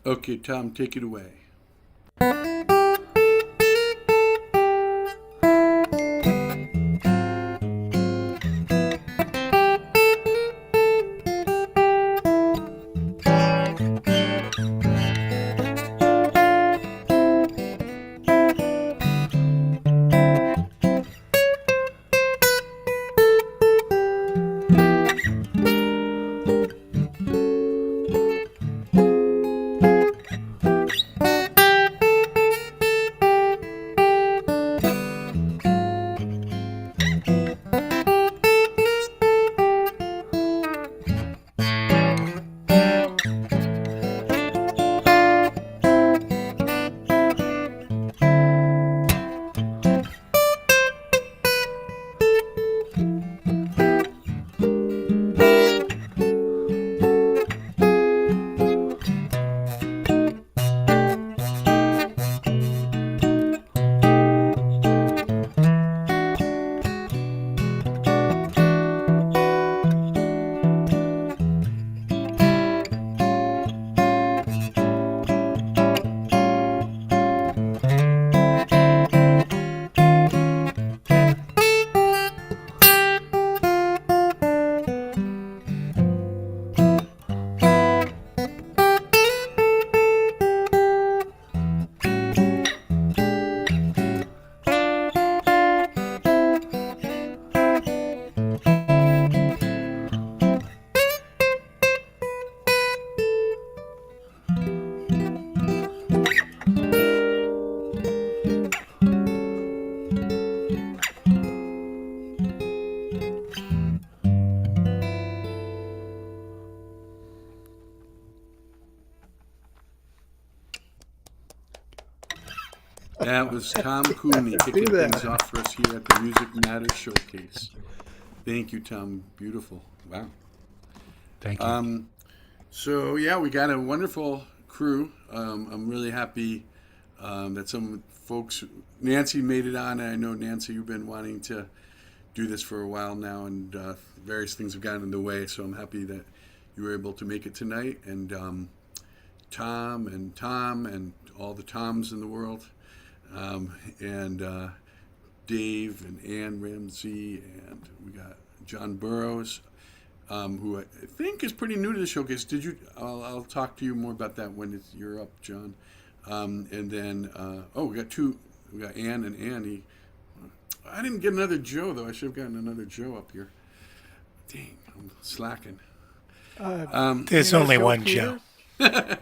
Okay, Tom, take it away. That was Tom Cooney kicking things off for us here at the Music Matters Showcase. Thank you, Tom. Beautiful. Wow. Thank you. So, yeah, we got a wonderful crew. I'm really happy that some folks, Nancy made it on. I know, Nancy, you've been wanting to do this for a while now, and various things have gotten in the way, so I'm happy that you were able to make it tonight. And Tom and all the Toms in the world. And Dave and Ann Ramsey, and we got John Burrows, who I think is pretty new to the showcase. I'll talk to you more about that when you're up, John. And then, we got two. We got Ann and Annie. I didn't get another Joe, though. I should have gotten another Joe up here. Dang, I'm slacking. There's only one Joe. Yeah.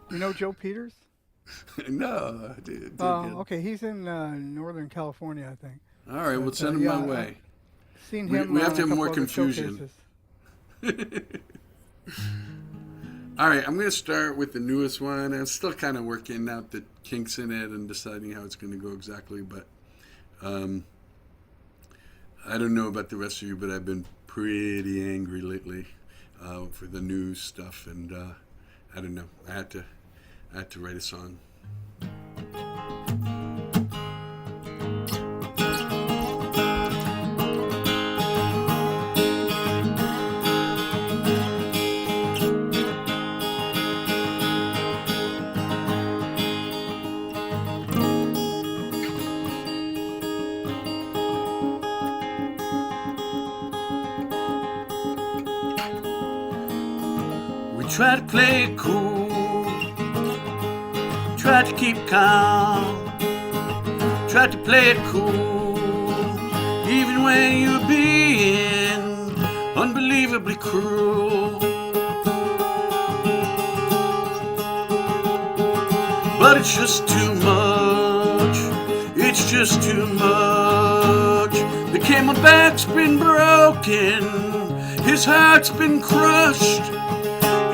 You know Joe Peters? No, I did. Okay. He's in Northern California, I think. All right, we'll send him my way. Seen him. We have to have more other confusion. All right, I'm going to start with the newest one. I'm still kind of working out the kinks in it and deciding how it's going to go exactly. But I don't know about the rest of you, but I've been pretty angry lately for the news stuff, and I don't know. I had to write a song. We try to play it cool, try to keep calm, try to play it cool, even when you're being unbelievably cruel. But it's just too much, it's just too much. The camelback's been broken, his heart's been crushed.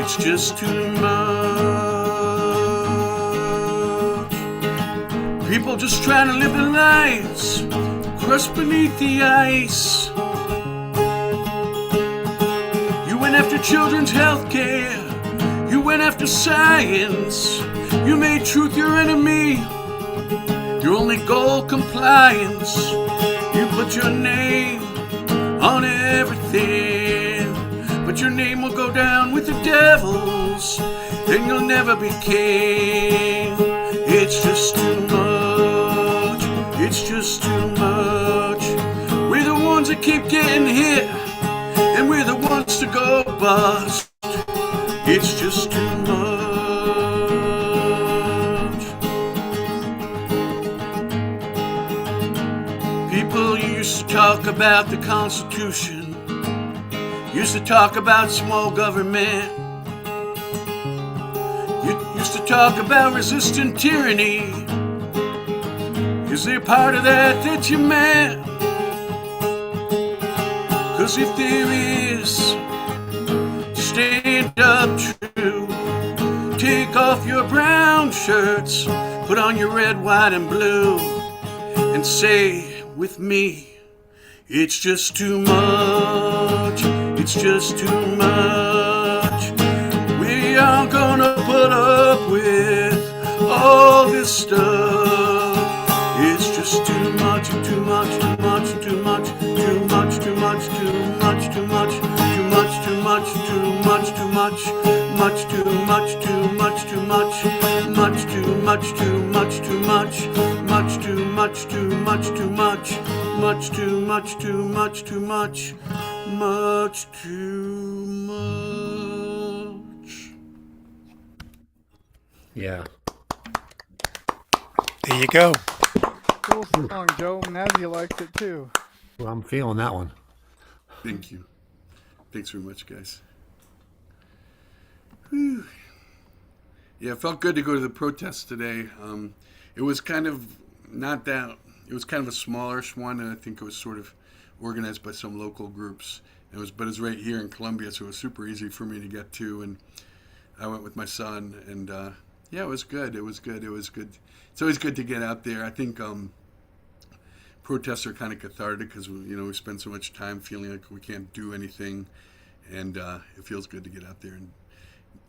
It's just too much. People just trying to live their lives, crushed beneath the ice. You went after children's health care, you went after science. You made truth your enemy, your only goal compliance. You put your name on everything, but your name will go down with the devil's then you'll never be king. It's just too much, it's just too much. We're the ones that keep getting hit, and we're the ones to go bust. It's just too much. People used to talk about the Constitution, used to talk about small government, used to talk about resisting tyranny. Is there part of that you meant? 'Cause if there is, stand up true. Take off your brown shirts, put on your red, white, and blue, and say with me, it's just too much, it's just too much. We aren't gonna put up with all this stuff. It's just too much, too much, too much, too much, too much, too much, too much, too much, too much, too much, too much, too much, much too much, too much, too much, much too much, too much, too much, much too much, too much, too much, much too much, too much, too much, much too much. Yeah. There you go. Cool song, Joe. Nazzy liked it too. Well, I'm feeling that one. Thank you. Thanks very much, guys. Whew. Yeah, it felt good to go to the protest today. It was kind of not that. It was kind of a smallerish one, and I think it was sort of organized by some local groups. But it was right here in Columbia, so it was super easy for me to get to. And I went with my son, and yeah, it was good. It was good. It was good. It's always good to get out there. I think protests are kind of cathartic because we spend so much time feeling like we can't do anything, and it feels good to get out there, and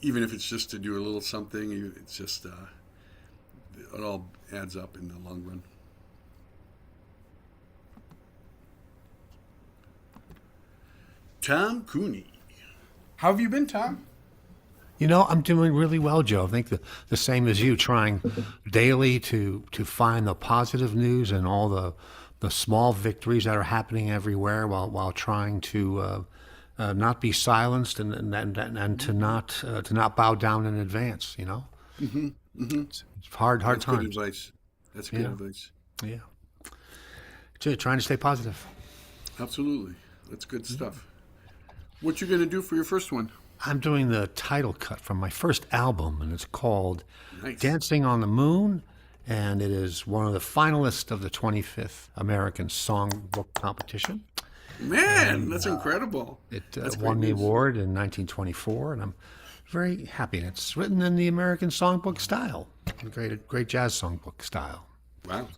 even if it's just to do a little something, it's just it all adds up in the long run. Tom Cooney, how have you been, Tom? I'm doing really well, Joe. I think the same as you, trying daily to find the positive news and all the small victories that are happening everywhere, while trying to not be silenced and to not bow down in advance. Mm-hmm. Mm-hmm. It's hard That's times. good advice. That's good advice. Yeah. Trying to stay positive. Absolutely. That's good stuff. What you gonna do for your first one? I'm doing the title cut from my first album, and it's called Nice. Dancing on the Moon, and it is one of the finalists of the 25th American Songbook Competition. Man, that's incredible. It That's won great the news. award in 1924, and I'm very happy. And it's written in the American Songbook style, great jazz songbook style. Wow.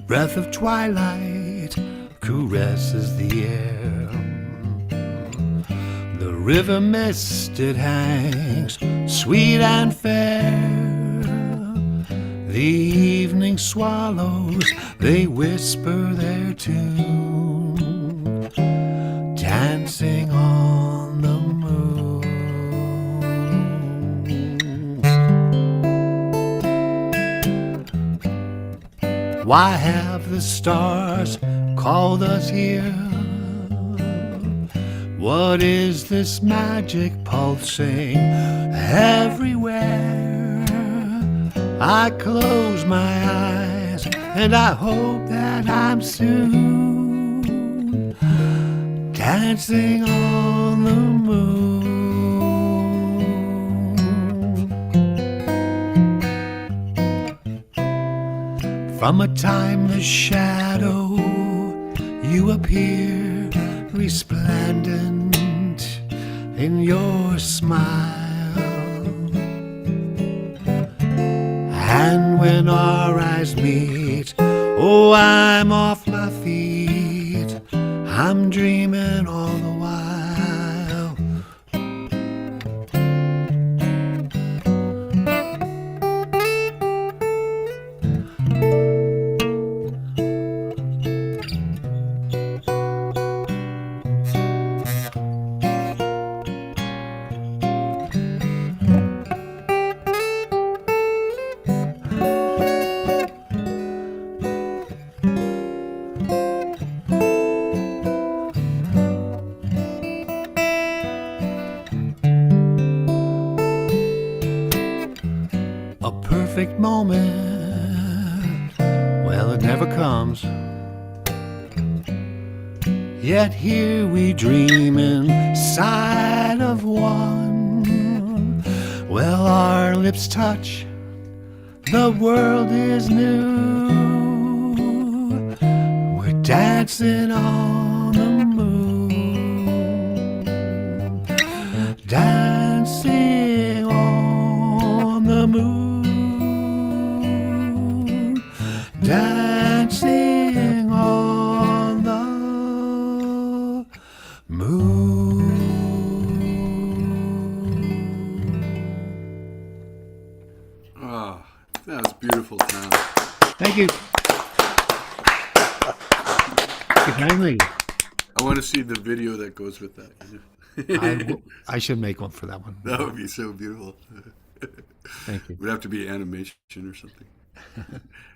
Breath of twilight caresses the air. The river mist, it hangs sweet and fair. The evening swallows, they whisper their tune, dancing on the moon. Why have the stars called us here? What is this magic pulsing everywhere? I close my eyes and I hope that I'm soon dancing on the moon. From a timeless shadow you appear, resplendent in your smile. when our eyes meet. Oh, I'm off my feet. I'm dreaming all the while. A perfect moment, well, it never comes. Yet here we dream inside of one. Well, our lips touch, the world is new. We're dancing on the moon, dancing on the moon, dancing on the moon. Oh, that was beautiful, Tom. Thank you. Thank you kindly. I want to see the video that goes with that. I should make one for that one. That would be so beautiful. Thank you. It would have to be animation or something.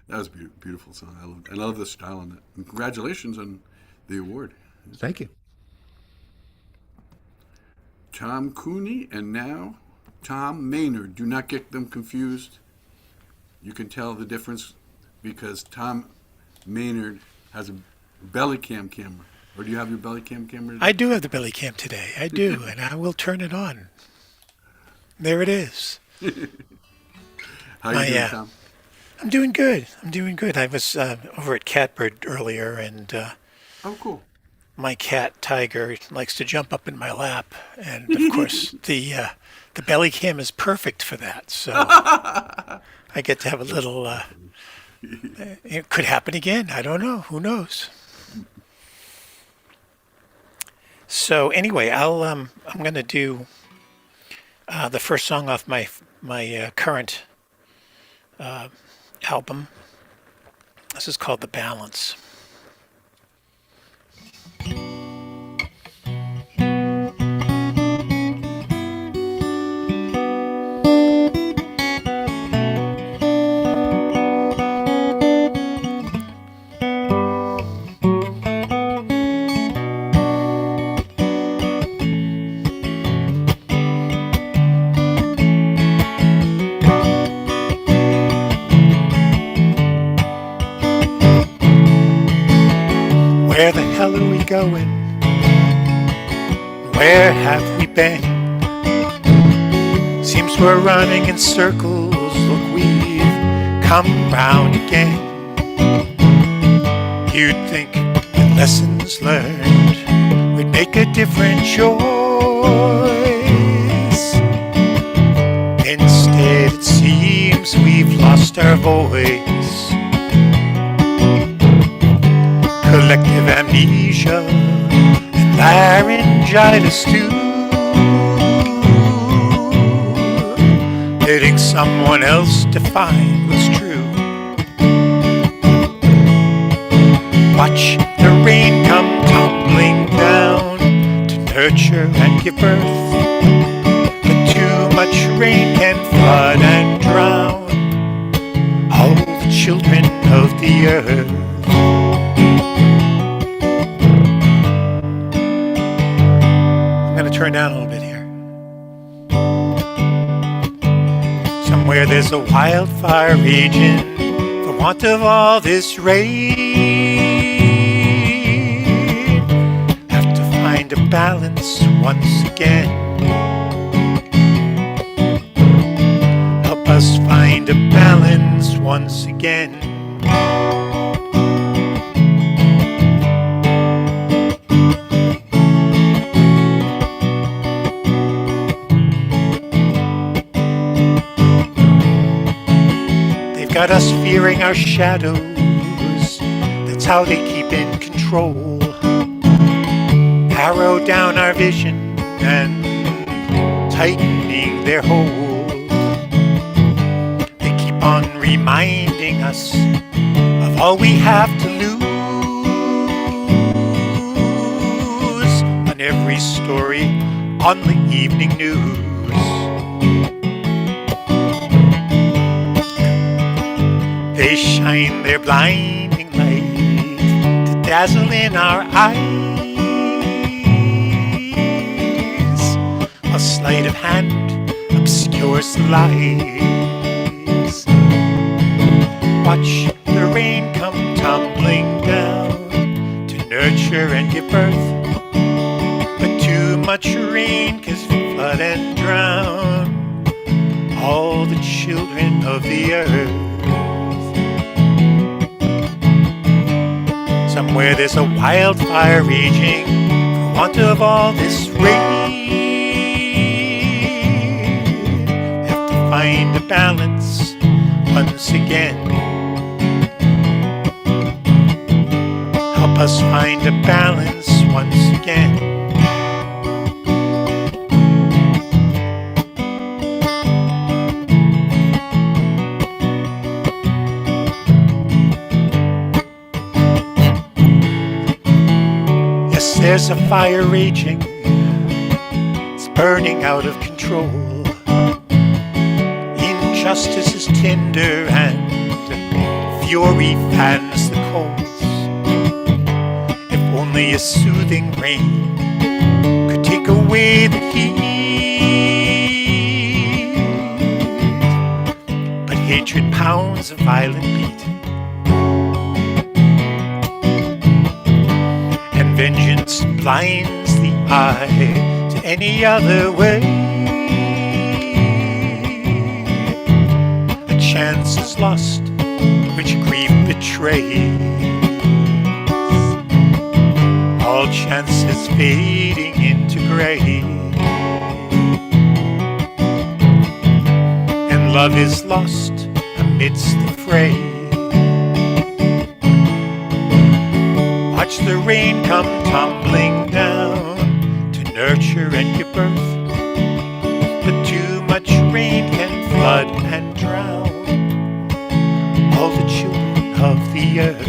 That was a beautiful song. I love the style on that. And congratulations on the award. Thank you. Tom Cooney and now Tom Maynard. Do not get them confused. You can tell the difference because Tom Maynard has a belly cam camera. Or do you have your belly cam camera today? I do have the belly cam today. I do, and I will turn it on. There it is. How you doing, Tom? I'm doing good. I was over at Catbird earlier, and Oh, cool. my cat Tiger likes to jump up in my lap, and of course the belly cam is perfect for that. So I get to have a little. It could happen again. I don't know. Who knows? So anyway, I'm going to do the first song off my current album. This is called The Balance. Where the hell are we going? Where have we been? Seems we're running in circles. Look, we've come round again. You'd think with lessons learned we'd make a different choice. Instead, it seems we've lost our voice. Collective amnesia and laryngitis too. Letting someone else define what's true. Watch the rain come tumbling down to nurture and give birth. But too much rain can flood and drown all the children of the earth. Turn down a little bit here. Somewhere there's a wildfire raging for want of all this rain. Have to find a balance once again. Help us find a balance once again. got us fearing our shadows. That's how they keep in control. Narrow down our vision and tightening their hold. They keep on reminding us of all we have to lose. On every story on the evening news. They shine their blinding light to dazzle in our eyes. A sleight of hand obscures the lies. Watch the rain come tumbling down to nurture and give birth. But too much rain can flood and drown all the children of the earth. Somewhere there's a wildfire raging for want of all this rain. We have to find a balance once again. Help us find a balance once again. Yes, there's a fire raging, it's burning out of control. Injustice is tender and fury fans the coals. If only a soothing rain could take away the heat. But hatred pounds a violent beat, and vengeance blinds the eye to any other way. A chance is lost which grief betrays. All chances fading into gray, and love is lost amidst the fray. Watch the rain come tumbling down to nurture and give birth. But too much rain can flood and drown all the children of the earth.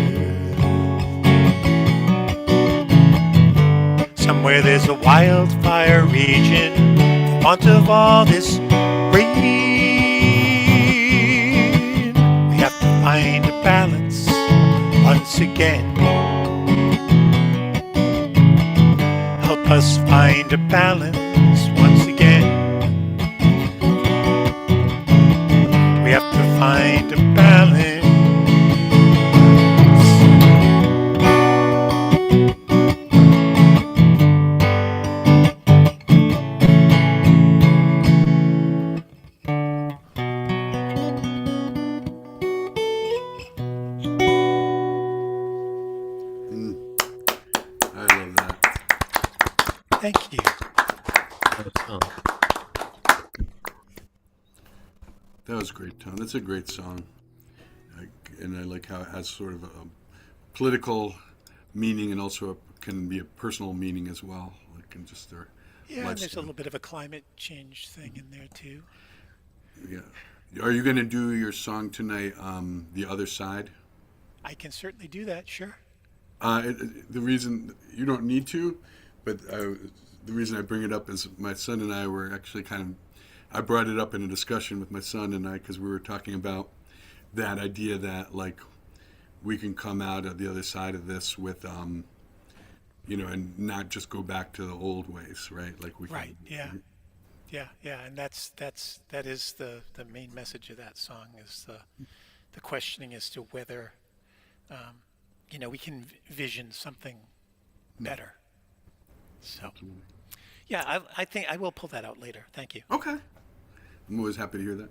Somewhere there's a wildfire raging for want of all this rain. We have to find a balance once again. Help us find a balance once again. We have to find a balance. I love that. Thank you. That was great, Tom. That's a great song. And I like how it has sort of a political meaning and also can be a personal meaning as well. Like in just their Yeah, and there's a lifestyle. little bit of a climate change thing in there too. Yeah. Are you going to do your song tonight, The Other Side? I can certainly do that, sure. The reason you don't need to, but the reason I bring it up is my son and I were actually I brought it up in a discussion with my son and I because we were talking about that idea that like we can come out of the other side of this with, and not just go back to the old ways, right? Like we Right, can, yeah. Yeah, and that is the main message of that song is the questioning as to whether we can vision something better. So, yeah, I think I will pull that out later. Thank you. Okay. I'm always happy to hear that.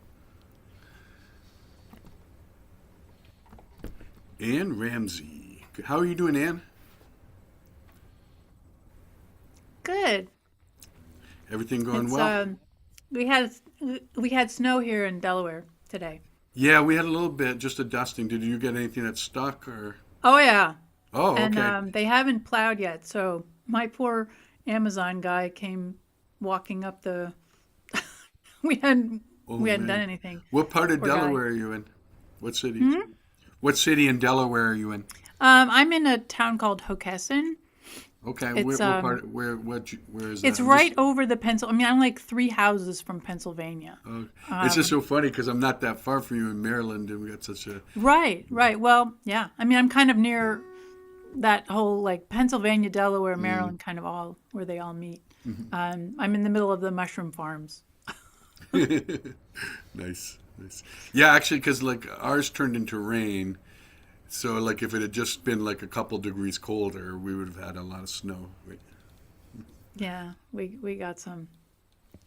Ann Ramsey. How are you doing, Ann? Good. Everything going It's well? we had snow here in Delaware today. Yeah, we had a little bit, just a dusting. Did you get anything that stuck or? Oh yeah, Oh, and okay. they haven't plowed yet. So my poor Amazon guy came walking up the. we hadn't Oh we hadn't done man. anything. What part of Poor guy. Delaware are you in? What city? Hmm? What city in Delaware are you in? I'm in a town called Hockessin. Okay, It's what part? Where is that? it's right over the Pencil. I mean, I'm like 3 houses from Pennsylvania. It's just so funny because I'm not that far from you in Maryland, and we got such a. Right, right. Well, yeah. I mean, I'm kind of near that whole like Pennsylvania, Delaware, Maryland, kind of all where they all meet. I'm in the middle of the mushroom farms. Nice, nice. Yeah, actually, because like ours turned into rain, so like if it had just been like a couple degrees colder, we would have had a lot of snow. Yeah, we got some.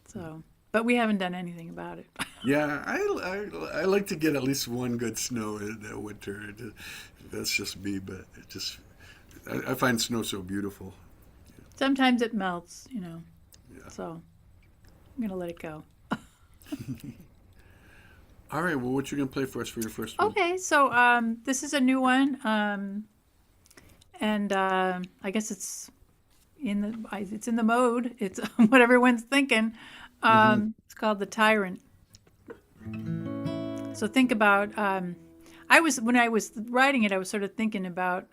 So, but we haven't done anything about it. Yeah, I like to get at least one good snow in the winter. That's just me, but it just I find snow so beautiful. Sometimes it melts, Yeah. So I'm gonna let it go. All right. Well, what you gonna play for us for your first one? Okay, so this is a new one, and I guess it's in the mode. It's what everyone's thinking. It's called The Tyrant. So think about when I was writing it, I was sort of thinking about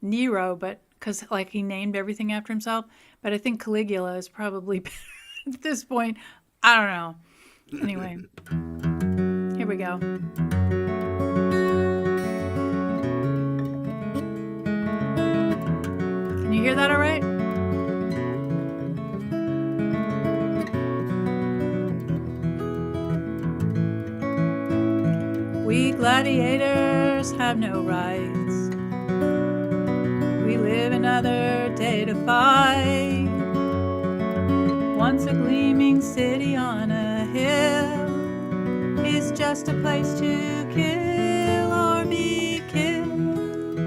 Nero, but because like he named everything after himself. But I think Caligula is probably better at this point. I don't know. Anyway, here we go. Can you hear that all right? We gladiators have no rights. We live another day to fight. Once a gleaming city on a hill is just a place to kill or be killed.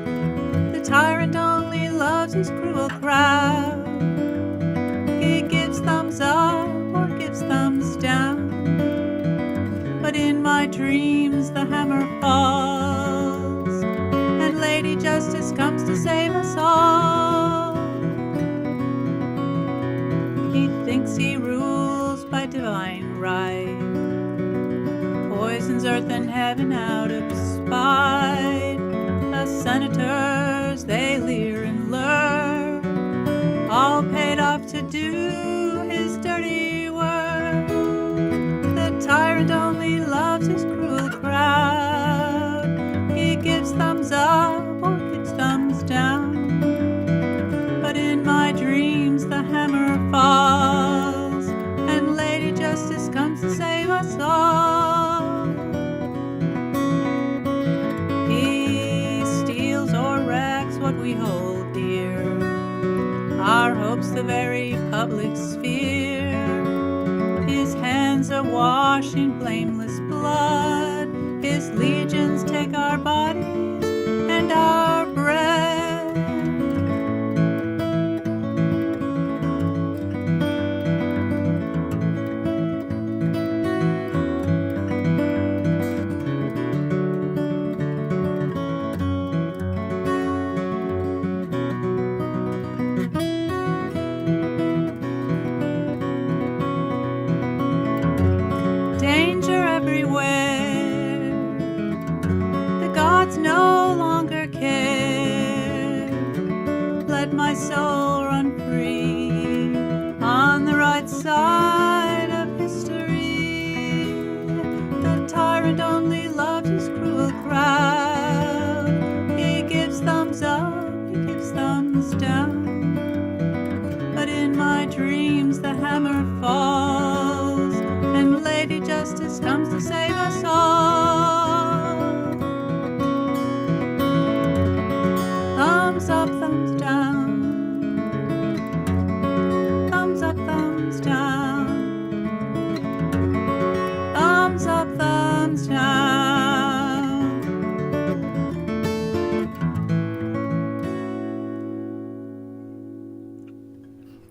The tyrant only loves his cruel crowd. He gives thumbs up or gives thumbs down. But in my dreams the hammer falls, and Lady Justice comes to save us all. He thinks he rules by divine right, poisons earth and heaven out of spite. The senators, they leer and lure, all paid off to do his dirty work. The tyrant only loves his cruel crowd. He gives thumbs up or gives thumbs down. But in my dreams the hammer falls, and Lady Justice comes to save us all. He steals or wrecks what we hold dear, our hopes the very public sphere. His hands are washed in blameless blood. His legions take our bodies and our bread. Danger everywhere. The gods no longer care. Let my soul run free on the right side of history. The tyrant only loves his cruel crowd. He gives thumbs up, he gives thumbs down. But in my dreams the hammer falls, and Lady Justice comes to save us all. Thumbs up, thumbs down. Thumbs up, thumbs down. Thumbs up, thumbs down.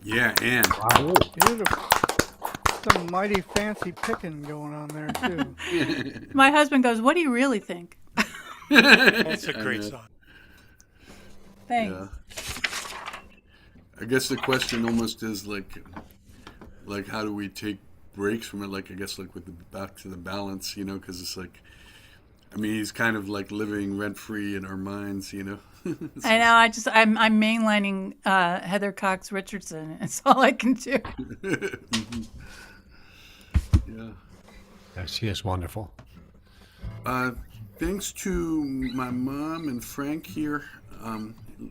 Yeah, and Beautiful. some mighty fancy picking going on there too. My husband goes, "What do you really think?" It's a great song. Thanks. Yeah. I guess the question almost is like how do we take breaks from it? Like I guess like with the back to the balance, because it's like, I mean, he's kind of like living rent free in our minds, I know. I'm mainlining Heather Cox Richardson. It's all I can do. Yeah. Yeah, she is wonderful. Thanks to my mom and Frank here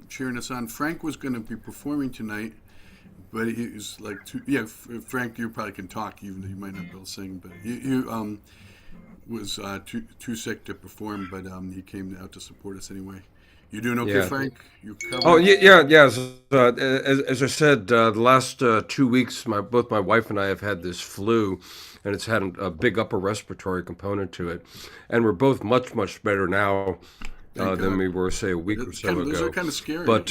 cheering us on. Frank was going to be performing tonight, but he was like, Frank, you probably can talk, even though you might not be able to sing, but he was too sick to perform, but he came out to support us anyway. You doing okay, Yeah. Frank? You covered? Oh yeah. As I said, the last 2 weeks, both my wife and I have had this flu, and it's had a big upper respiratory component to it, and we're both much better now Thank than God. we were, say, a week or so Those ago. are kind of scary. But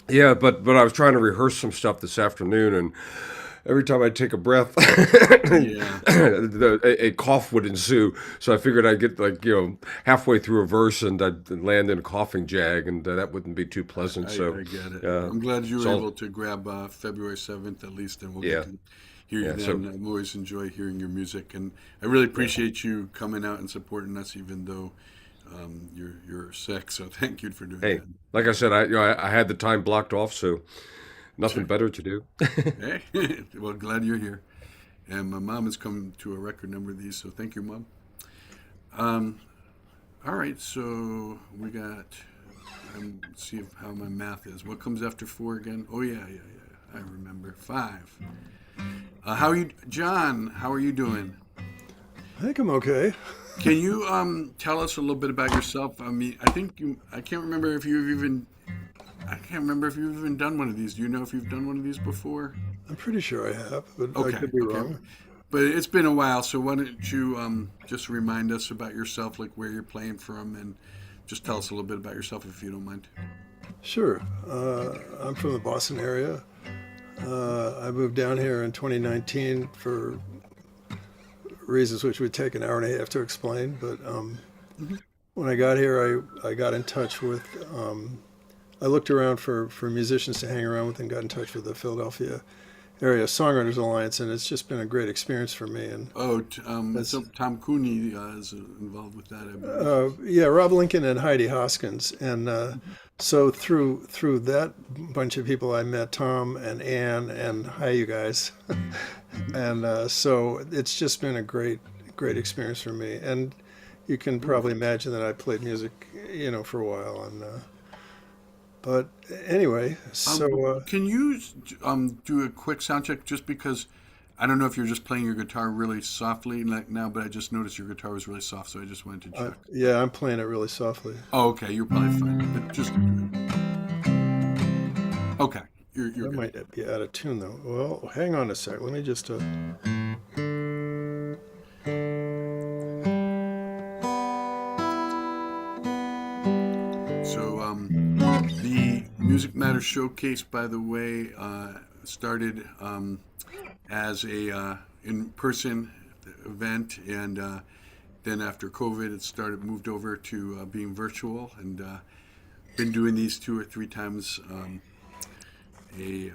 yeah, but I was trying to rehearse some stuff this afternoon, and every time I take a breath, Yeah. a cough would ensue. So I figured I'd get halfway through a verse and I'd land in a coughing jag, and that wouldn't be too pleasant. I get it. I'm glad you were able to grab February 7th at least, and we'll Yeah. get to hear you Yeah, then. so- I'm always enjoy hearing your music, and I really appreciate you coming out and supporting us, even though you're sick. So thank you for doing Hey, that. like I said, I had the time blocked off, so nothing better to do. Hey, well, glad you're here. And my mom has come to a record number of these, so thank you, Mom. All right, so we got. Let's see how my math is. What comes after 4 again? Oh yeah. I remember 5. How are you, John? How are you doing? I think I'm okay. Can you tell us a little bit about yourself? I mean, I can't remember if you've even done one of these. Do you know if you've done one of these before? I'm pretty sure I have, but Okay, I could be okay. wrong. But it's been a while, so why don't you just remind us about yourself, like where you're playing from, and just tell us a little bit about yourself if you don't mind. Sure. I'm from the Boston area. I moved down here in 2019 for reasons which would take an hour and a half to explain. But when I got here, I got in touch with, I looked around for musicians to hang around with and got in touch with the Philadelphia Area Songwriters Alliance, and it's just been a great experience for me. And So Tom Cooney is involved with that, I believe. yeah, Rob Lincoln and Heidi Hoskins, and so through that bunch of people, I met Tom and Ann, and hi, you guys, and so it's just been a great experience for me. And you can probably imagine that I played music, for a while, and but anyway, so Can you do a quick sound check, just because I don't know if you're just playing your guitar really softly like now, but I just noticed your guitar was really soft, so I just wanted to check. yeah, I'm playing it really softly. Oh, okay, you're probably fine. But just okay, you're That good. might be out of tune though. Well, hang on a sec. Let me just. So the Music Matters Showcase, by the way, started as a in-person event, and then after COVID, it moved over to being virtual, and been doing these 2 or 3 times a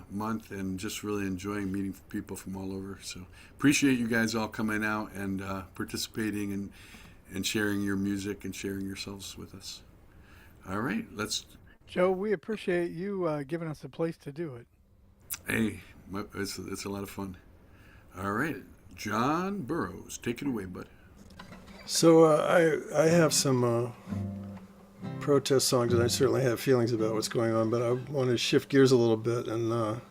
month, and just really enjoying meeting people from all over. So appreciate you guys all coming out and participating and sharing your music and sharing yourselves with us. All right, Joe, we appreciate you giving us a place to do it. hey, it's a lot of fun. All right, John Burroughs, take it away, bud. So I have some protest songs, and I certainly have feelings about what's going on. But I want to shift gears a little bit and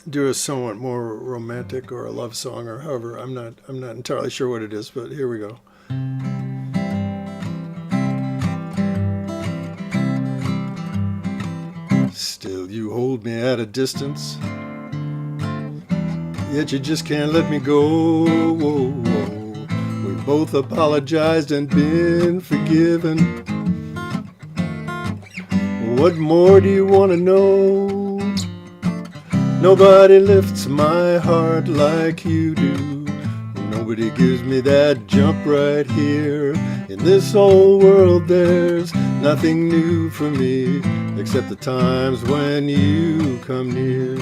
do a somewhat more romantic or a love song, or however. I'm not entirely sure what it is, but here we go. Still, you hold me at a distance, yet you just can't let me go. We both apologized and been forgiven. What more do you want to know? Nobody lifts my heart like you do. Nobody gives me that jump right here. In this old world there's nothing new for me, except the times when you come near.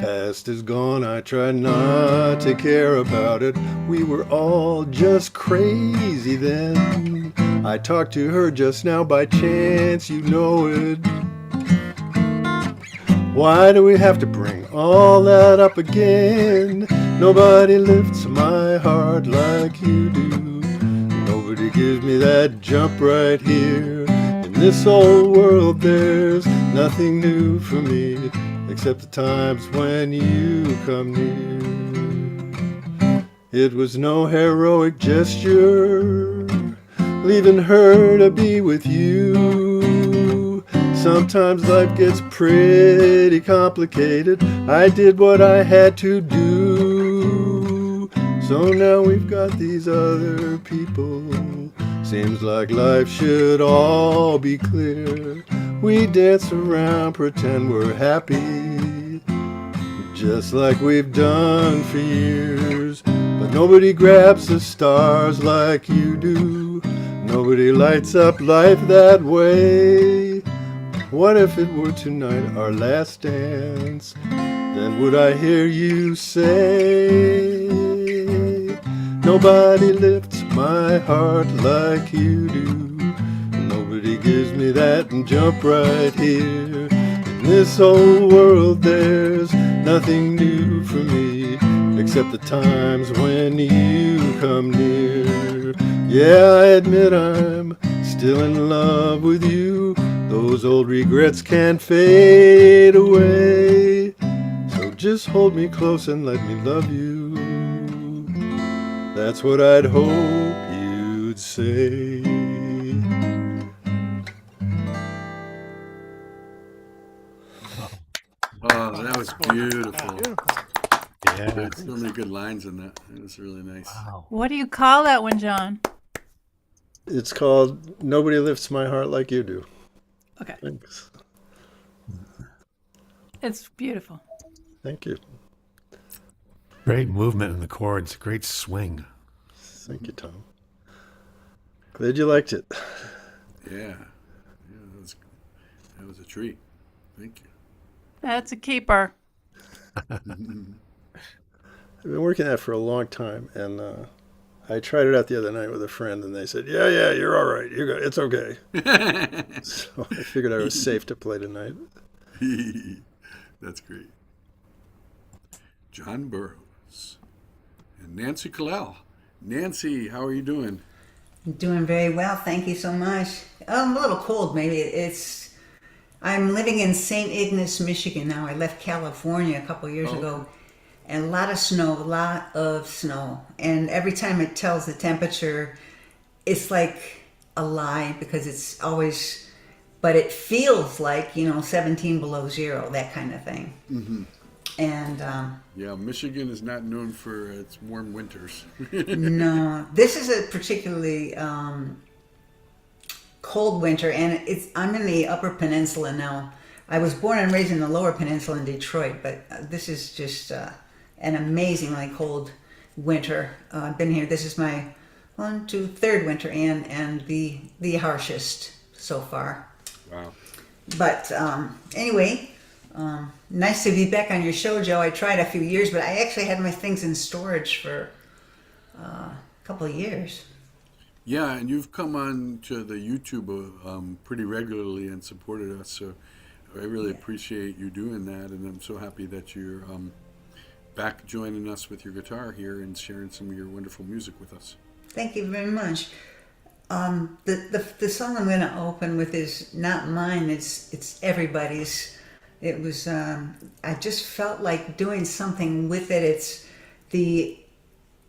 Past is gone, I try not to care about it. We were all just crazy then. I talked to her just now by chance, you know it. Why do we have to bring all that up again? Nobody lifts my heart like you do. Nobody gives me that jump right here. In this old world there's nothing new for me, except the times when you come near. It was no heroic gesture, leaving her to be with you. Sometimes life gets pretty complicated. I did what I had to do. So now we've got these other people. Seems like life should all be clear. We dance around, pretend we're happy, just like we've done for years. But nobody grabs the stars like you do. Nobody lights up life that way. What if it were tonight our last dance? Then would I hear you say, nobody lifts my heart like you do. Nobody gives me that jump right here. In this old world there's nothing new for me, except the times when you come near. Yeah, I admit I'm still in love with you. Those old regrets can't fade away. So just hold me close and let me love you. That's what I'd hope you'd say. Oh, that was beautiful. Yeah. There's so many good lines in that. It was really nice. What do you call that one, John? It's called Nobody Lifts My Heart Like You Do. Okay. Thanks. It's beautiful. Thank you. Great movement in the chords, great swing. Thank you, Tom. Glad you liked it. Yeah. That was a treat. Thank you. That's a keeper. I've been working that for a long time, and I tried it out the other night with a friend, and they said, yeah, you're all right. It's okay. So I figured I was safe to play tonight. That's great. John Burroughs and Nancy Kalel. Nancy, how are you doing? Doing very well, thank you so much. I'm a little cold, maybe. I'm living in St. Ignace, Michigan now. I left California a couple years ago, and a lot of snow. And every time it tells the temperature, it's like a lie because it's always, but it feels like, 17 below zero, that kind of thing. Mm-hmm. And yeah, Michigan is not known for its warm winters. no, this is a particularly cold winter, and I'm in the Upper Peninsula now. I was born and raised in the Lower Peninsula in Detroit, but this is just an amazingly cold winter. I've been here. This is my third winter, and the harshest so far. Wow. But anyway. Nice to be back on your show, Joe. I tried a few years, but I actually had my things in storage for a couple of years. Yeah, and you've come on to the YouTube pretty regularly and supported us, so I really appreciate you doing that, and I'm so happy that you're back joining us with your guitar here and sharing some of your wonderful music with us. Thank you very much. The song I'm going to open with is not mine, it's everybody's. It was, I just felt like doing something with it. It's the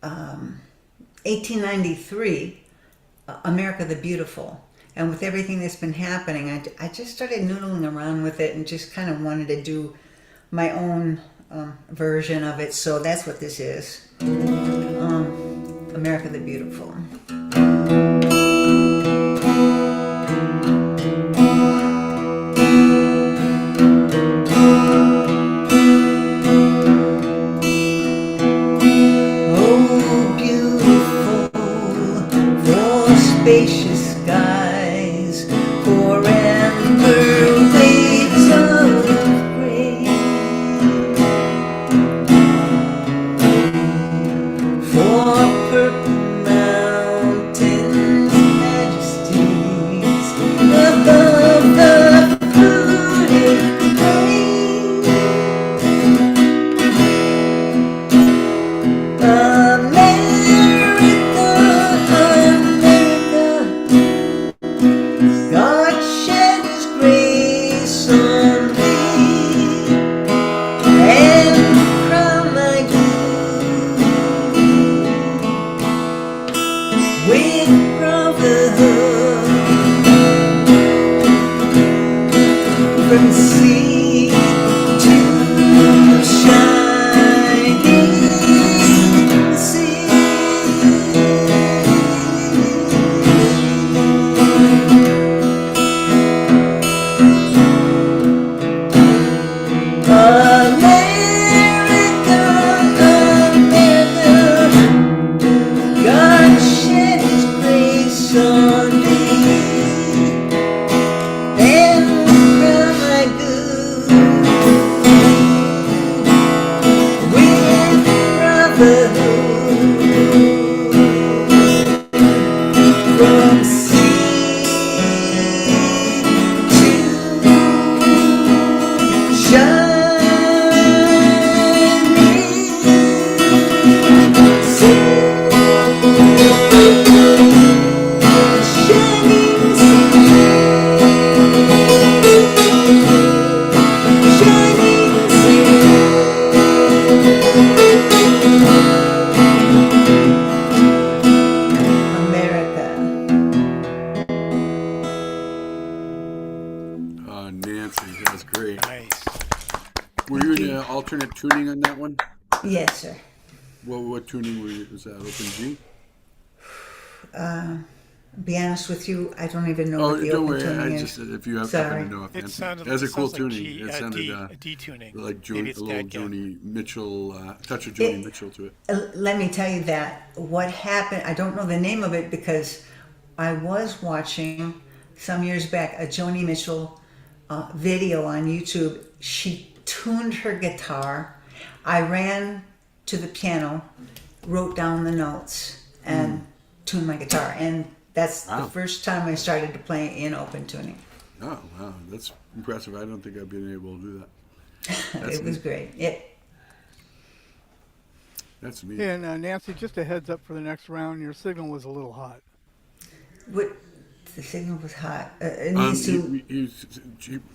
1893 America the Beautiful. And with everything that's been happening, I just started noodling around with it and just kind of wanted to do my own version of it. So that's what this is. America the Beautiful. from sea to shining sea. America, America, God shed His grace on me, and from my good with brotherhood, from sea to shining Oh, Nancy, that was great. Nice. Were you in alternate tuning on that one? Yes, sir. What tuning were you? Was that open G? Be honest with you, I don't even know Oh, what the don't open worry. tuning I is. just if you happen Sorry. to know It offhand. sounded That's a cool sounds like tuning. G, It sounded a D tuning. like Maybe a it's little that, yeah. Joni Mitchell, touch of Joni It- Mitchell to it. Let me tell you that what happened, I don't know the name of it because I was watching some years back a Joni Mitchell video on YouTube. She tuned her guitar. I ran to the piano, wrote down the notes, and tuned my guitar. And that's Wow. the first time I started to play in open tuning. Oh, wow, that's impressive. I don't think I've been able to do that. It was great. That's neat. And Nancy, just a heads up for the next round, your signal was a little hot. What, the signal was hot. It needs to.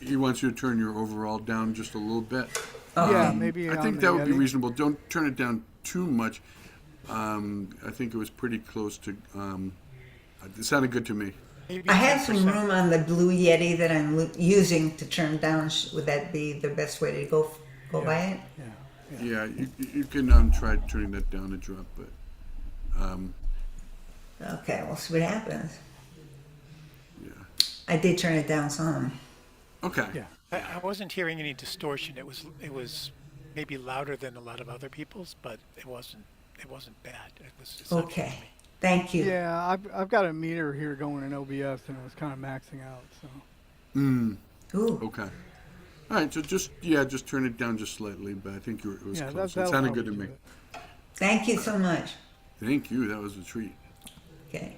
He wants you to turn your overall down just a little bit. Yeah, maybe. I on think the that would be Yeti. reasonable. Don't turn it down too much. I think it was pretty close to. It sounded good to me. Maybe I have some 10%. room on the Blue Yeti that I'm using to turn down. Would that be the best way to go by it? Yeah, you can try turning that down a drop, but Okay, we'll see what happens. yeah. I did turn it down some. Okay. Yeah. I wasn't hearing any distortion. It was maybe louder than a lot of other people's, but it wasn't bad. It sounded good to Okay, me. thank you. Yeah, I've got a meter here going in OBS, and it was kind of maxing out. So Ooh, Okay. All right. So just turn it down just slightly, but I think it was yeah, close. It that'll sounded help good to you me. do it. thank you so much. Thank you. That was a treat. Okay.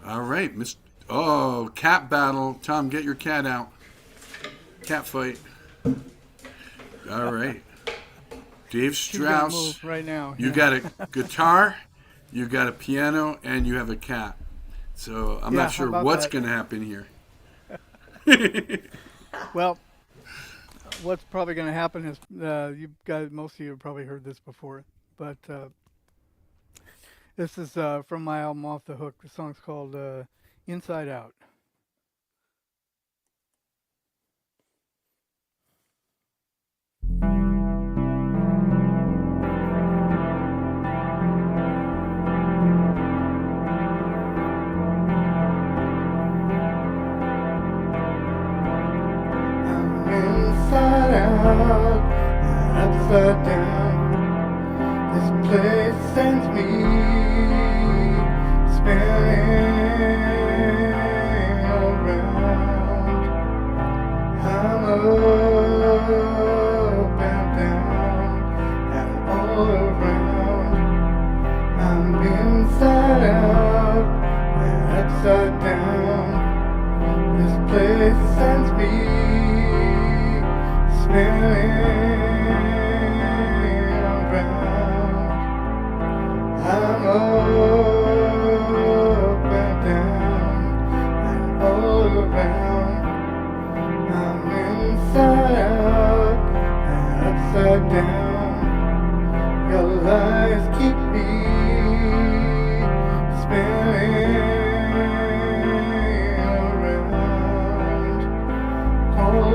All right, Miss. Oh, cat battle. Tom, get your cat out. Cat fight. All right. Dave She's gonna Strauss. move right now. You yeah. got a guitar, you got a piano, and you have a cat. So I'm Yeah, not how sure about what's that? going to happen here. Well, what's probably going to happen is you guys, most of you have probably heard this before, but this is from my album Off the Hook. The song's called Inside Out. I'm inside out, upside down. This place sends me spinning around. I'm up and down and all around. I'm inside out and upside down. This place sends me spinning around. I'm up and down and all around. I'm inside out and upside down. Your lies keep me spinning around. All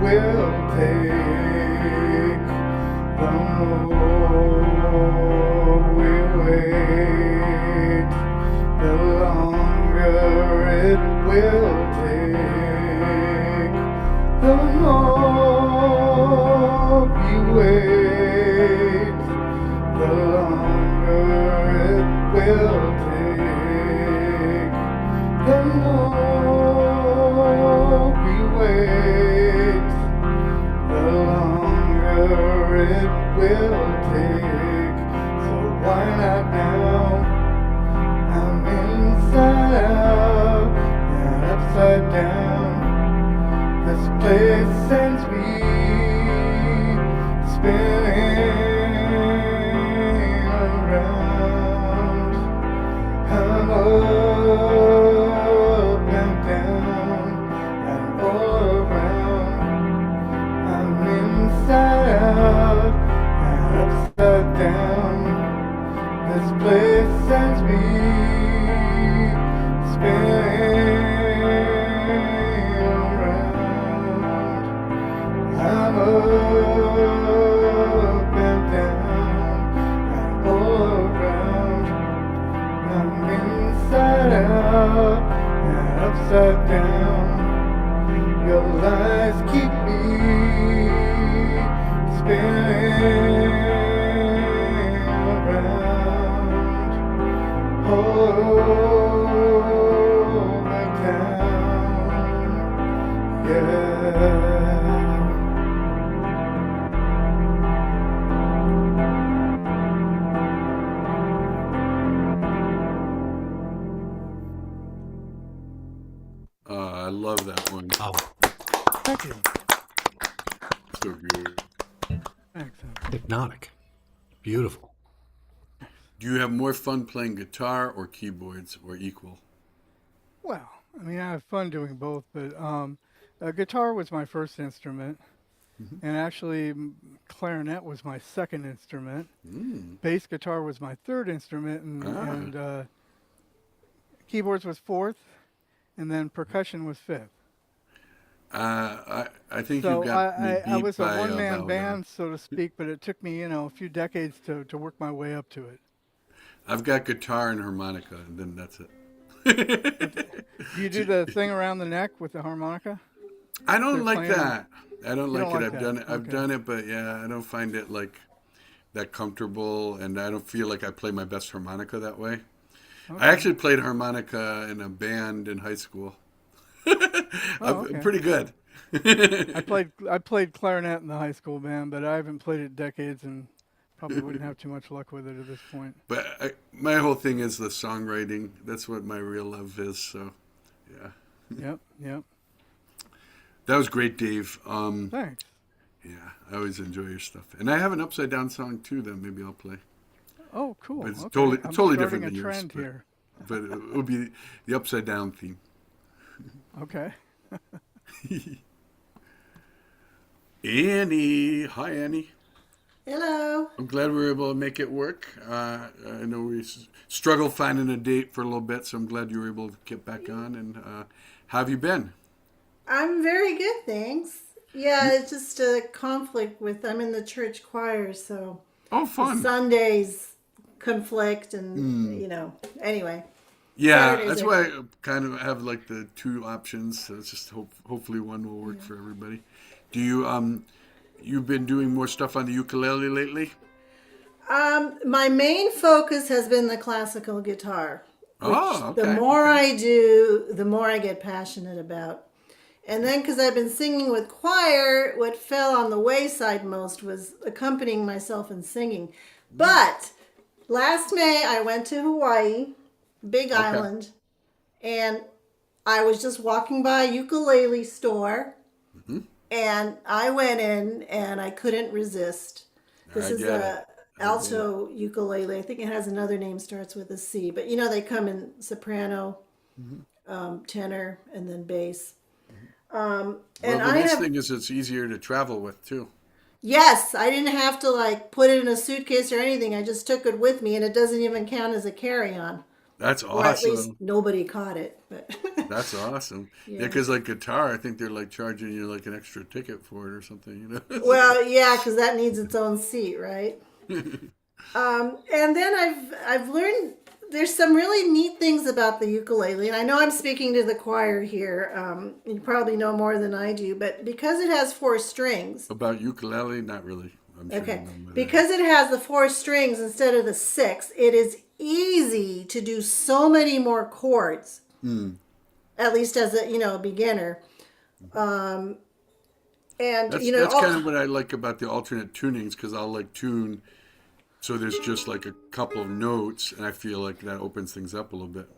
will take, the more we wait, the longer it will take, the more we wait, the longer it will take, the more we wait, the longer it will take. So why not now? I'm inside out and upside down. This place sends me spinning around. I'm up and down and all around. I'm inside out and upside down. This place sends me spinning around. I'm up and down and all around. I'm inside out and upside down. Your lies keep me spinning around all over town. Yeah. I love that one. Oh, Thank you. So good. Thanks. hypnotic. Beautiful. Do you have more fun playing guitar or keyboards or equal? Well, I mean, I have fun doing both, but guitar was my first instrument, and actually clarinet was my second instrument. Bass guitar was my third instrument, and keyboards was fourth, and then percussion was fifth. I think So you got me beat I was a by one-man about, band, so to speak, but it took me, a few decades to work my way up to it. I've got guitar and harmonica, and then that's it. Do you do the thing around the neck with the harmonica? I don't They're like playing on- that. I don't You like don't it. like I've that. done it. I've Okay. done it, but yeah, I don't find it like that comfortable, and I don't feel like I play my best harmonica that way. I actually played harmonica in a band in high school. I'm okay. pretty good. I played clarinet in the high school band, but I haven't played it in decades and probably wouldn't have too much luck with it at this point. But my whole thing is the songwriting. That's what my real love is. So, yeah, Yep. that was great, Dave. Thanks. Yeah, I always enjoy your stuff, and I have an upside down song too that maybe I'll play. Oh, cool. But it's Okay. totally I'm totally starting different than a yours. trend here. But it will be the upside down theme. Okay. Annie, hi Annie. Hello. I'm glad we were able to make it work. I know we struggled finding a date for a little bit, so I'm glad you were able to get back on. And how have you been? I'm very good, thanks. Yeah, it's just a conflict with I'm in the church choir, so Oh, fun. Sundays conflict and anyway. Yeah, Saturdays that's are why I kind of have like the two options. So it's just hopefully one will work for everybody. Do you you've been doing more stuff on the ukulele lately? My main focus has been the classical guitar. Oh, okay. The more I do, the more I get passionate about. And then because I've been singing with choir, what fell on the wayside most was accompanying myself in singing. But last May I went to Hawaii, Big Island, and I was just walking by a ukulele store, and I went in and I couldn't resist. This is get a alto ukulele. I think it has another name, starts with a C. But they come in soprano, tenor, and then bass. Well, And the I nice have, thing is it's easier to travel with too. yes, I didn't have to put it in a suitcase or anything. I just took it with me, and it doesn't even count as a carry-on. That's or at least awesome. nobody caught it. But That's awesome. Yeah, yeah. because like guitar, I think they're like charging you like an extra ticket for it or something. You know. Well, yeah, because that needs its own seat, right? And then I've learned there's some really neat things about the ukulele, and I know I'm speaking to the choir here. You probably know more than I do, but because it has four strings, About ukulele, not really. I'm sure you okay, know more than because it has the four strings instead of the six, it is easy to do so many more chords. At least as a beginner, and that's kind of what I like about the alternate tunings because I'll like tune so there's just like a couple of notes and I feel like that opens things up a little bit.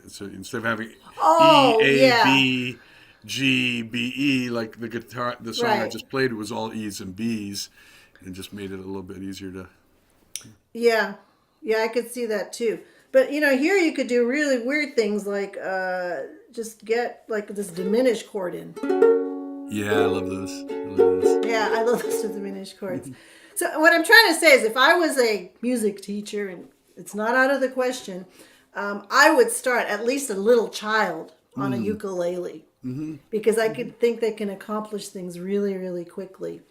So instead of having E oh A yeah, B G B E like the song I right. just played was all E's and B's and just made it a little bit easier to. Yeah, yeah, I could see that too. But here you could do really weird things like just get like this diminished chord in. Yeah, I love those. I love those. Yeah, I love those diminished chords. So what I'm trying to say is, if I was a music teacher, and it's not out of the question, I would start at least a little child on a ukulele because I could think they can accomplish things really, really quickly.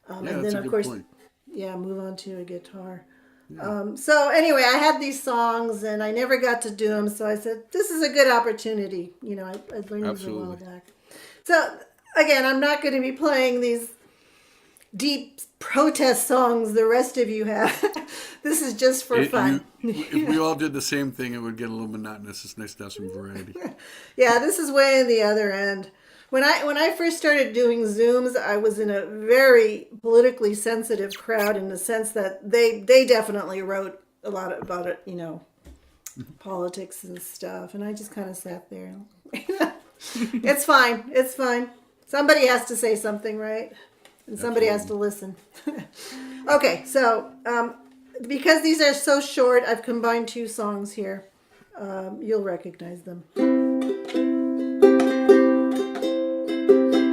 Yeah, And that's then a of good course, point. yeah, move on to a guitar. So anyway, I had these songs and I never got to do them. So I said, this is a good opportunity. I learned these a while Absolutely. back. So again, I'm not going to be playing these deep protest songs the rest of you have. This is just for fun. If we all did the same thing, it would get a little monotonous. It's nice to have some variety. Yeah, this is way in the other end. When I first started doing Zooms, I was in a very politically sensitive crowd in the sense that they definitely wrote a lot about it, politics and stuff, and I just kind of sat there. It's fine. It's fine. Somebody has to say something, right? And somebody has to listen. Okay, so because these are so short, I've combined two songs here. You'll recognize them.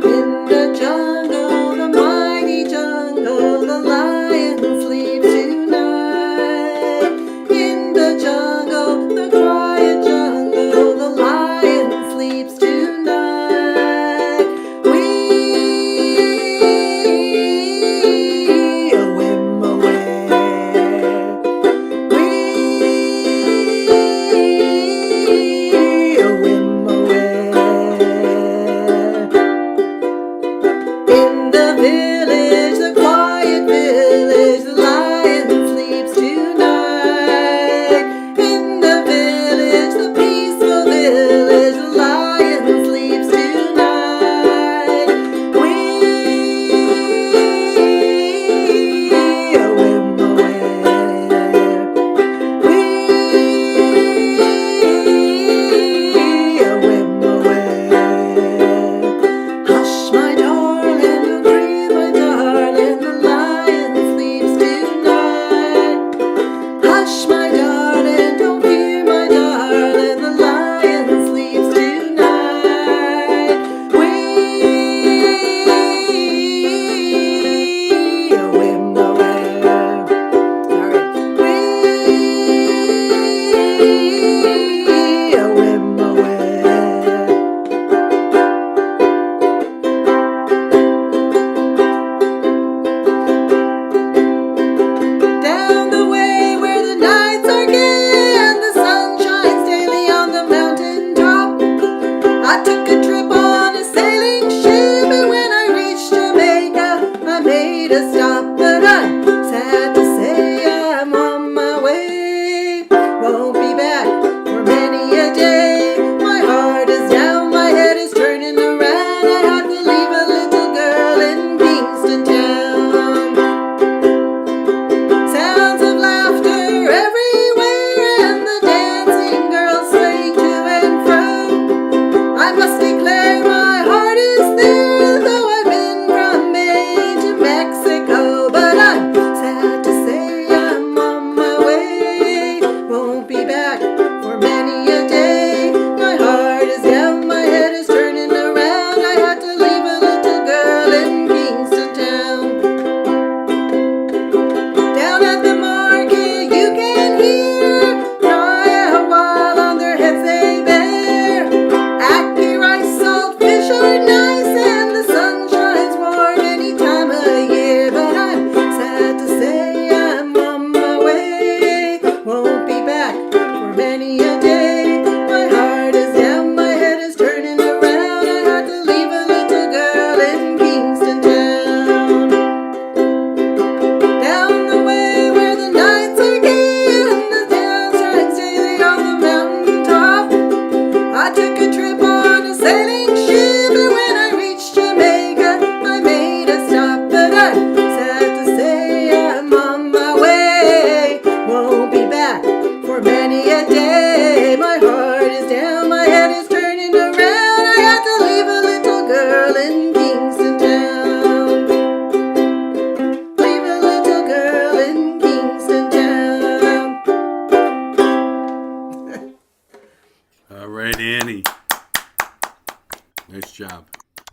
In the jungle, the mighty jungle, the lion sleeps tonight. In the jungle, the quiet jungle, the lion sleeps tonight. We a whim away. We a whim away.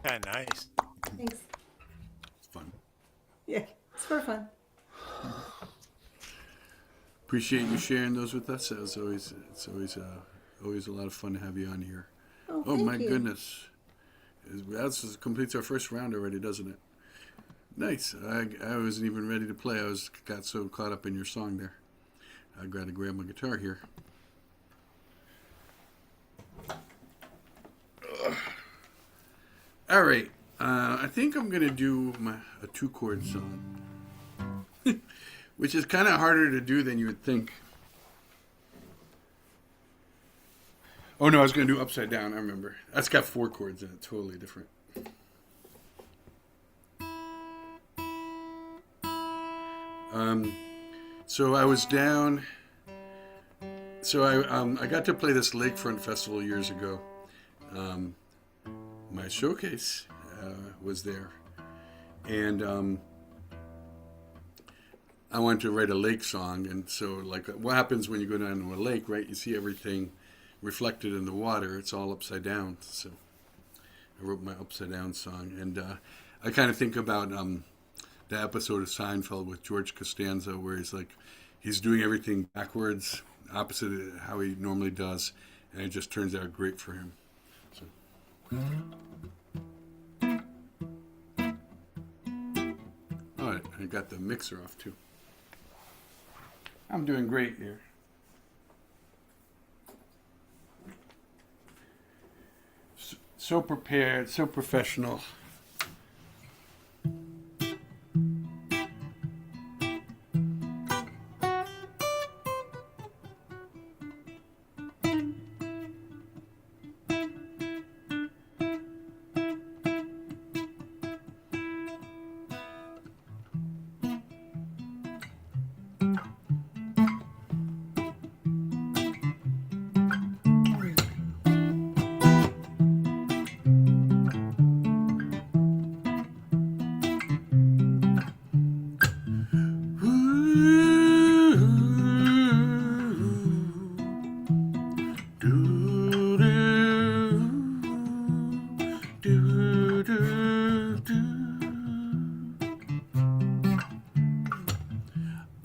Nice. Thanks. It's fun. Yeah, it's for fun. Appreciate you sharing those with us. It's always a lot of fun to have you on here. Oh, Oh thank my you. goodness. That completes our first round already, doesn't it? Nice. I wasn't even ready to play. Got so caught up in your song there. I got to grab my guitar here. All right. I think I'm going to do a 2-chord song, which is kind of harder to do than you would think. Oh, no, I was going to do Upside Down. I remember. That's got 4 chords in it. Totally different. So I was down. So I got to play this Lakefront Festival years ago. My showcase was there. And I wanted to write a lake song. And so, like, what happens when you go down to a lake, right? You see everything reflected in the water. It's all upside down. So I wrote my Upside Down song. And I kind of think about the episode of Seinfeld with George Costanza where he's doing everything backwards, opposite of how he normally does. And it just turns out great for him. So. All right, I got the mixer off too. I'm doing great here. So prepared, so professional.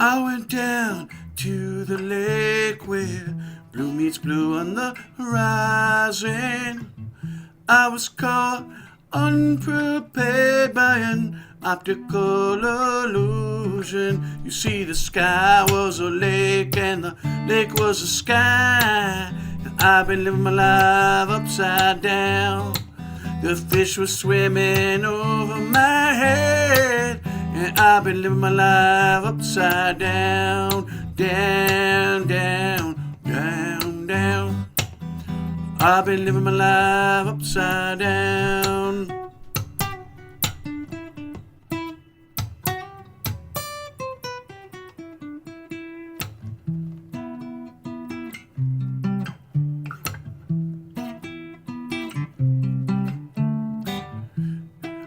I went down to the lake where blue meets blue on the horizon. I was caught unprepared by an optical illusion. You see, the sky was a lake and the lake was a sky. And I've been living my life upside down. The fish was swimming over my head. And I've been living my life upside down, down, down, down, down. I've been living my life upside down.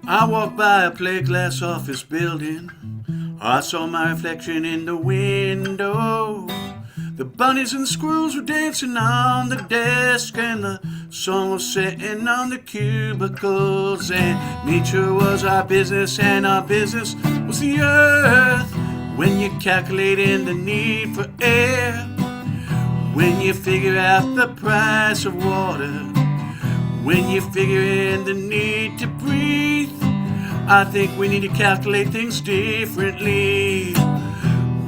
I walked by a plate glass office building. I saw my reflection in the window. The bunnies and squirrels were dancing on the desk, and the sun was setting on the cubicles. And nature was our business, and our business was the earth. When you calculate in the need for air, when you figure out the price of water, when you figure in the need to breathe, I think we need to calculate things differently.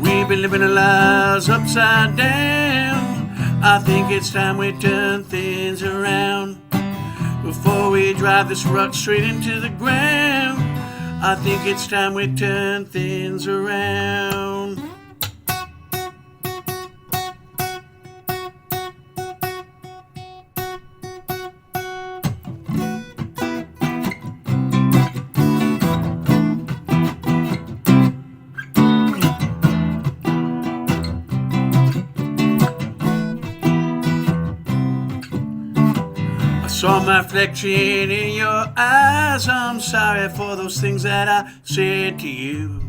We've been living our lives upside down. I think it's time we turn things around. Before we drive this rut straight into the ground, I think it's time we turn things around. Saw my reflection in your eyes. I'm sorry for those things that I said to you.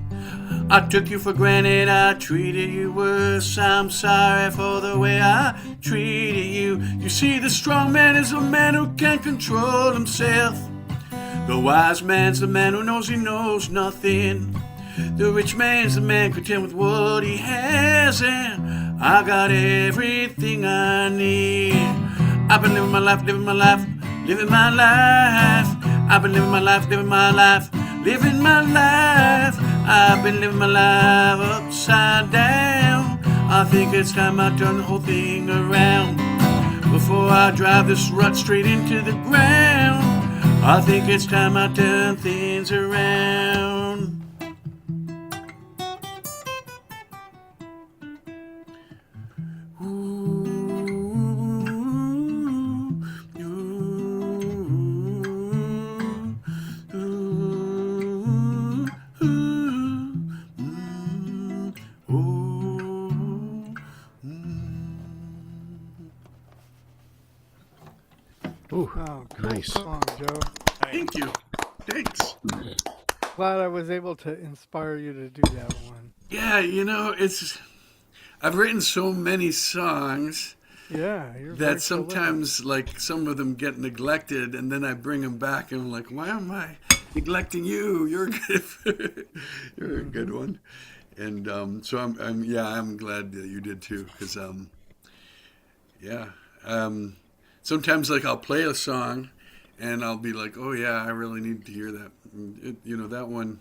I took you for granted, I treated you worse. I'm sorry for the way I treated you. You see, the strong man is a man who can control himself. The wise man's the man who knows he knows nothing. The rich man's the man content with what he has, and I got everything I need. I've been living my life, living my life, living my life. I've been living my life, living my life, living my life. I've been living my life upside down. I think it's time I turn the whole thing around before I drive this rut straight into the ground. I think it's time I turn things around. Ooh, Oh, cool nice. song, Joe. Thank you. Thanks. Glad I was able to inspire you to do that one. Yeah, I've written so many songs Yeah, you're very that sometimes, like, some of them get neglected, and then I bring them back, and I'm like, why am I neglecting you? You're good. You're a good one. And so I'm glad that you did too, because sometimes, like, I'll play a song, and I'll be like, oh yeah, I really need to hear that. That one.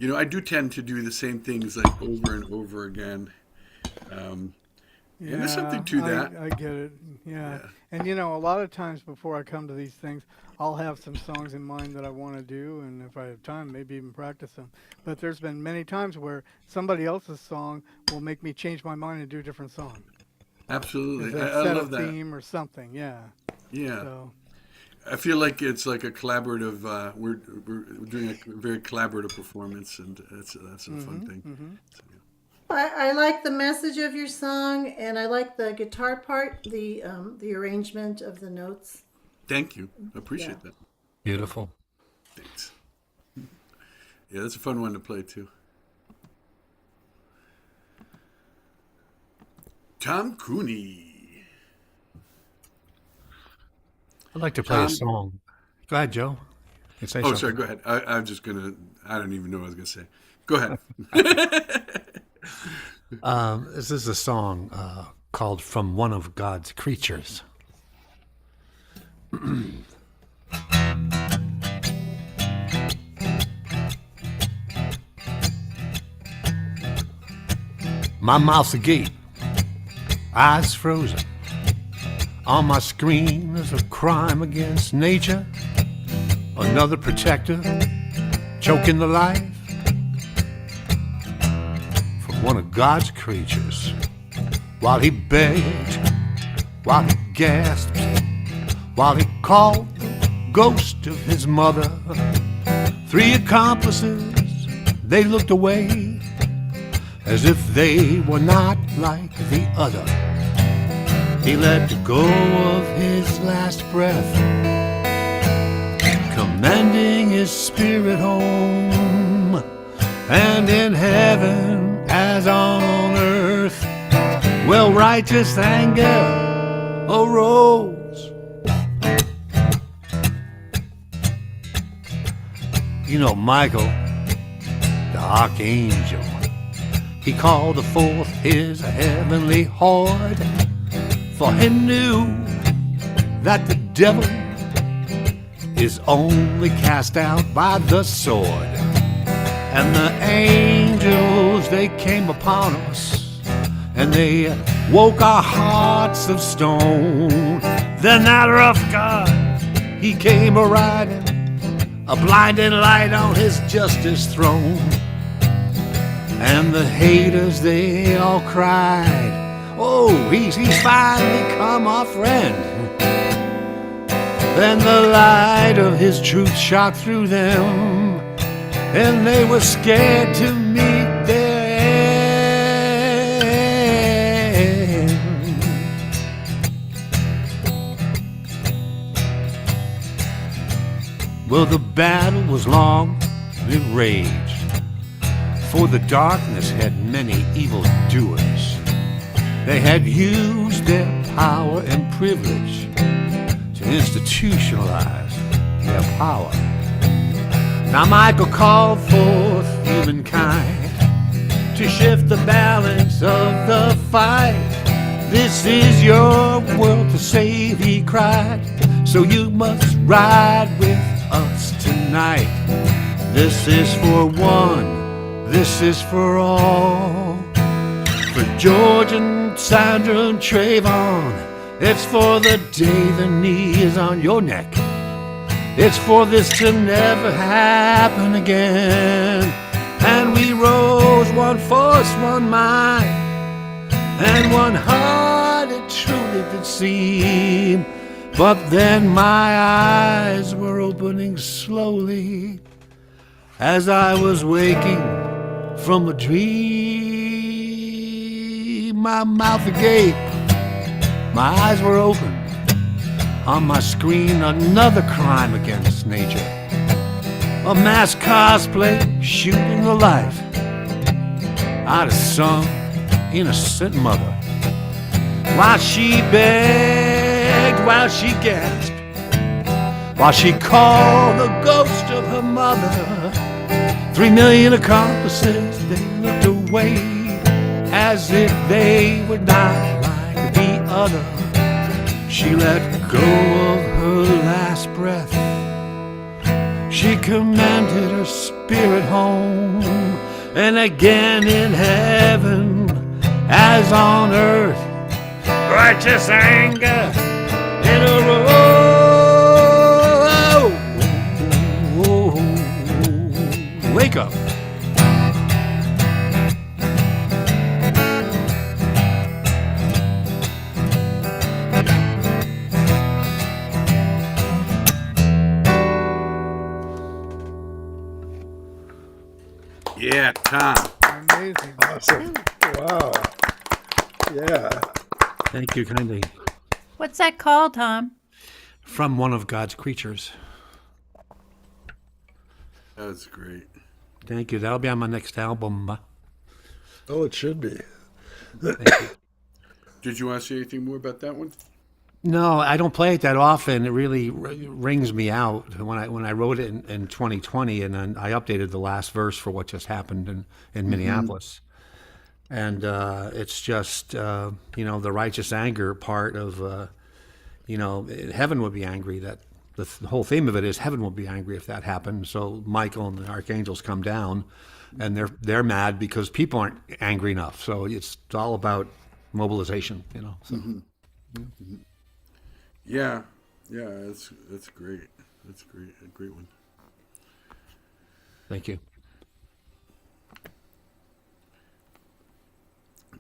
I do tend to do the same things like over and over again. And there's something to that. I get it. Yeah. And a lot of times before I come to these things, I'll have some songs in mind that I want to do, and if I have time, maybe even practice them. But there's been many times where somebody else's song will make me change my mind and do a different song. Absolutely. I I set love a that. theme or something. Yeah. Yeah. So. I feel like it's like a collaborative. We're doing a very collaborative performance, and that's a fun thing. So, yeah. I like the message of your song, and I like the guitar part, the arrangement of the notes. Thank you. I appreciate that. Beautiful. Thanks. Yeah, that's a fun one to play too. Tom Cooney. I'd like to play a song. Go ahead, Joe. You can say Oh, something. sorry. Go ahead. I'm just gonna. I don't even know what I was gonna say. Go ahead. This is a song called "From One of God's Creatures." My mouth's agape, eyes frozen. On my screen is a crime against nature. Another protector choking the life from one of God's creatures. While he begged, while he gasped, while he called the ghost of his mother. Three accomplices, they looked away as if they were not like the other. He let go of his last breath, commending his spirit home. And in heaven as on earth, well, righteous anger arose. Michael, the archangel, he called forth his heavenly horde, for he knew that the devil is only cast out by the sword. And the angels, they came upon us, and they woke our hearts of stone. Then that rough God, he came a-riding, a blinding light on his justice throne. And the haters, they all cried, oh, he's finally come our friend. Then the light of his truth shot through them, and they were scared to meet their end. Well, the battle was long, it raged, for the darkness had many evil doers. They had used their power and privilege to institutionalize their power. Now Michael called forth humankind to shift the balance of the fight. This is your world to save, he cried, so you must ride with us tonight. This is for one, this is for all. For George and Sandra and Trayvon, it's for the day the knee is on your neck. It's for this to never happen again. And we rose, one force, one mind, and one heart it truly did seem. But then my eyes were opening slowly as I was waking from a dream. My mouth agape, my eyes were open. On my screen, another crime against nature. A mass cosplay shooting the life out of some innocent mother. While she begged, while she gasped, while she called the ghost of her mother. 3 million accomplices, they looked away as if they were not like the other. She let go of her last breath. She commanded her spirit home, and again in heaven as on earth, righteous anger in a row. Wake up. Yeah, Tom. Amazing. Awesome. Wow. Yeah. Thank you kindly. What's that called, Tom? From one of God's creatures. That's great. Thank you. That'll be on my next album. Oh, it should be. Did you want to say anything more about that one? No, I don't play it that often. It really rings me out when I wrote it in 2020, and then I updated the last verse for what just happened in Minneapolis. And it's just the righteous anger part of heaven would be angry that the whole theme of it is heaven will be angry if that happened. So Michael and the archangels come down, and they're mad because people aren't angry enough. So it's all about mobilization, So. Yeah, that's great. That's great, a great one. Thank you.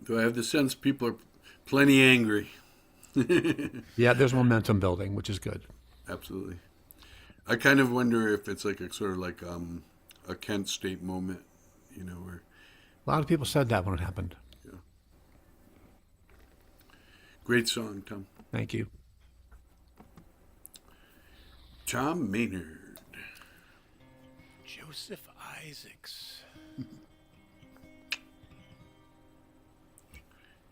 Do I have the sense people are plenty angry? Yeah, there's momentum building, which is good. Absolutely. I kind of wonder if it's like a sort of like a Kent State moment, where A lot of people said that when it happened. great song, Tom. Thank you. Tom Maynard. Joseph Isaacs.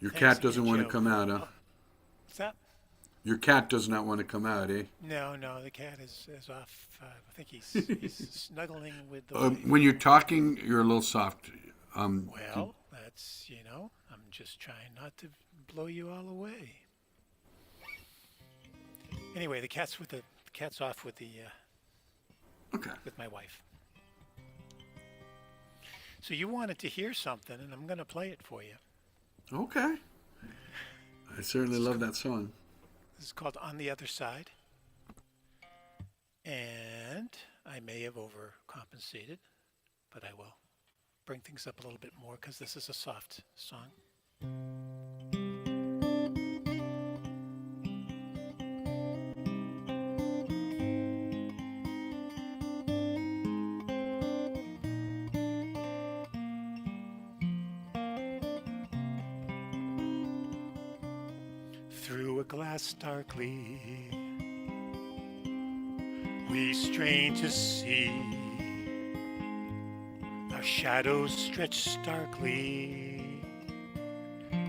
Your Thanks cat doesn't again, want to Joe. come out, huh? What's that? Your cat does not want to come out, eh? No, the cat is off. I think he's snuggling with the wife. When you're talking, you're a little soft. Well, that's, I'm just trying not to blow you all away. Anyway, the cat's off with Okay. with my wife. So you wanted to hear something, and I'm going to play it for you. Okay. I certainly love that song. This is called On the Other Side. And I may have overcompensated, but I will bring things up a little bit more because this is a soft song. Through a glass darkly, we strain to see our shadows stretch starkly,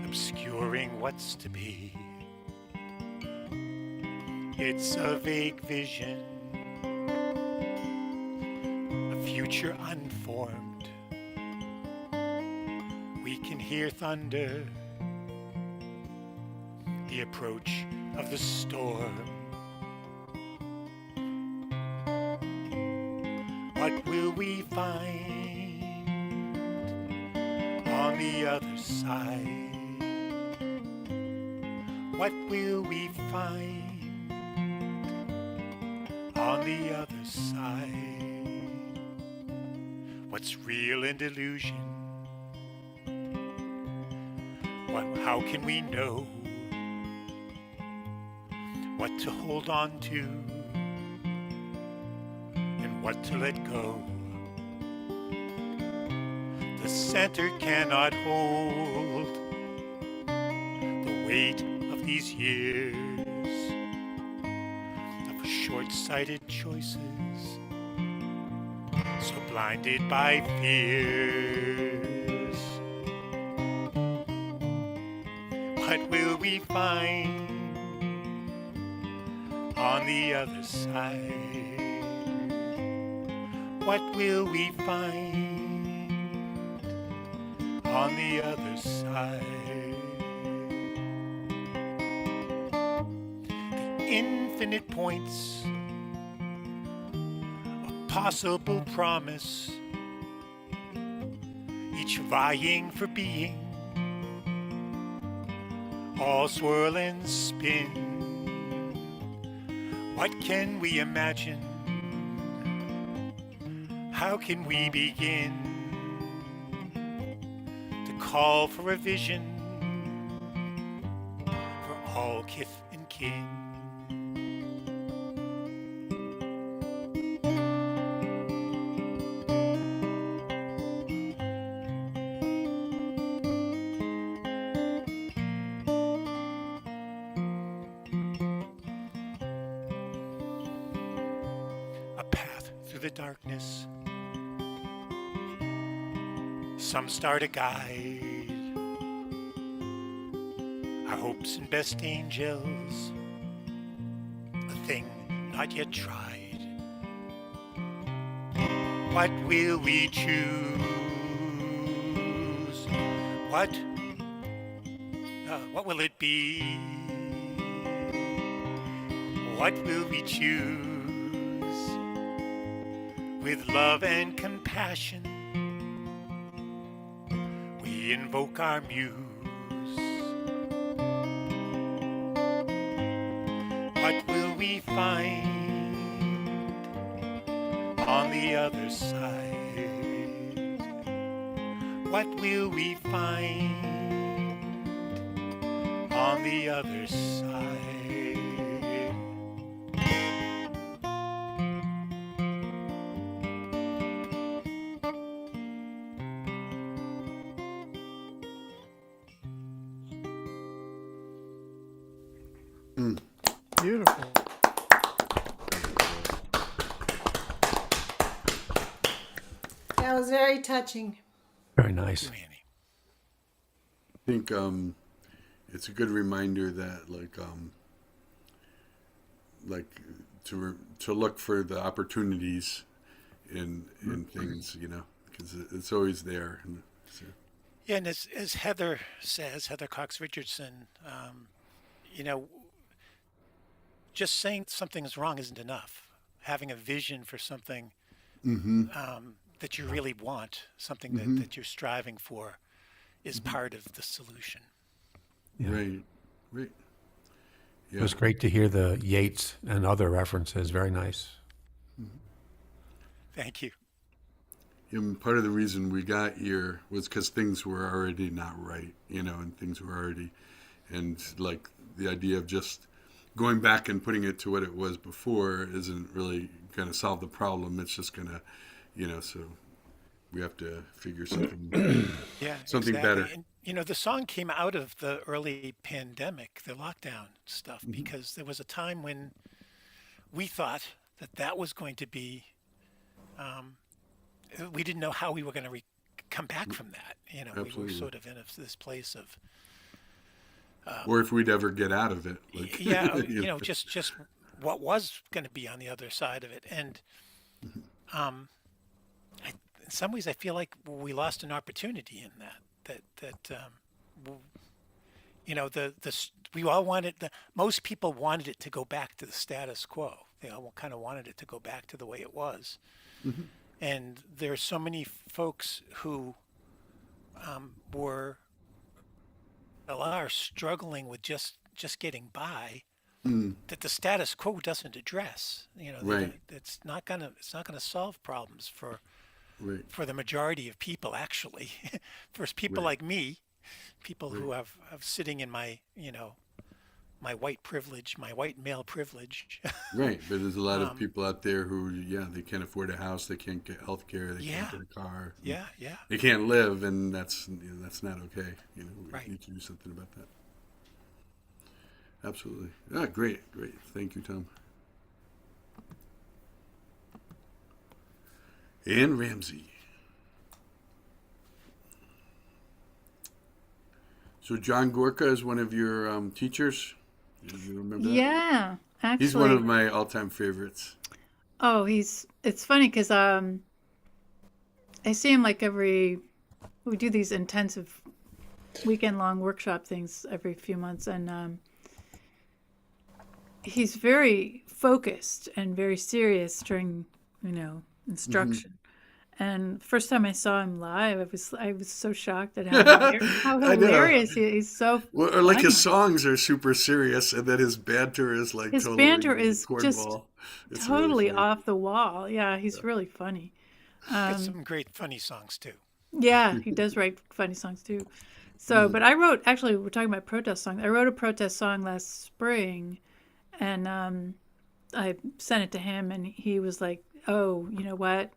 obscuring what's to be. It's a vague vision, future unformed. We can hear thunder, the approach of the storm. What will we find on the other side? What will we find on the other side? What's real and illusion? How can we know what to hold on to and what to let go? The center cannot hold the weight of these years of short-sighted choices, so blinded by fears. What will we find on the other side? What will we find on the other side? The infinite points of possible promise, each vying for being, all swirl and spin. What can we imagine? How can we begin to call for a vision for all kith and kin? A path through the darkness. Some start a guide. Our hopes and best angels. A thing not yet tried. What will we choose? What will it be? What will we choose? With love and compassion, we invoke our muse. What will we find on the other side? What will we find on the other side? Beautiful. That was very touching. Very nice. Annie. I think it's a good reminder that to look for the opportunities in things, because it's always there. And so, Yeah, and as Heather says, Heather Cox Richardson, just saying something is wrong isn't enough. Having a vision for something that you really want, something that you're striving for, is part of the solution. Right. It Yeah. was great to hear the Yeats and other references. Very nice. Thank you. And part of the reason we got here was because things were already not right, and things were already, and like the idea of just going back and putting it to what it was before isn't really going to solve the problem. It's just going to, so we have to figure something, Yeah, something exactly. better. And, the song came out of the early pandemic, the lockdown stuff, because there was a time when we thought that was going to be, we didn't know how we were going to come back from that. We were Absolutely. sort of in this place of, Or if we'd ever get out of it. Like, yeah, just what was going to be on the other side of it. And in some ways, I feel like we lost an opportunity in we all wanted most people wanted it to go back to the status quo. They all kind of wanted it to go back to the way it was. And there's so many folks who are struggling with just getting by that the status quo doesn't address. Right. It's not gonna solve problems for Right. the majority of people, actually. For people Right. like me, people who have sitting in my my white privilege, my white male privilege. Right, but there's a lot of people out there who, they can't afford a house, they can't get health care, they can't Yeah. get a car, Yeah. they can't live, and that's not okay. We Right. need to do something about that. Absolutely. Great. Thank you, Tom. Ann Ramsey. So John Gorka is one of your teachers. Do you remember that? Yeah, actually. He's one of my all-time favorites. Oh, it's funny because I see him like we do these intensive weekend-long workshop things every few months, and he's very focused and very serious during, instruction. And first time I saw him live, I was so shocked at how I know. hilarious he is. He's so Well, or like funny. his songs are super serious, and then his banter is like His totally banter is just cornball. It's totally really funny. off the wall. Yeah, he's really funny. Got some great funny songs too. Yeah, he does write funny songs too. So, but I wrote, actually, we're talking about protest songs. I wrote a protest song last spring, and I sent it to him, and he was like, "Oh, you know what?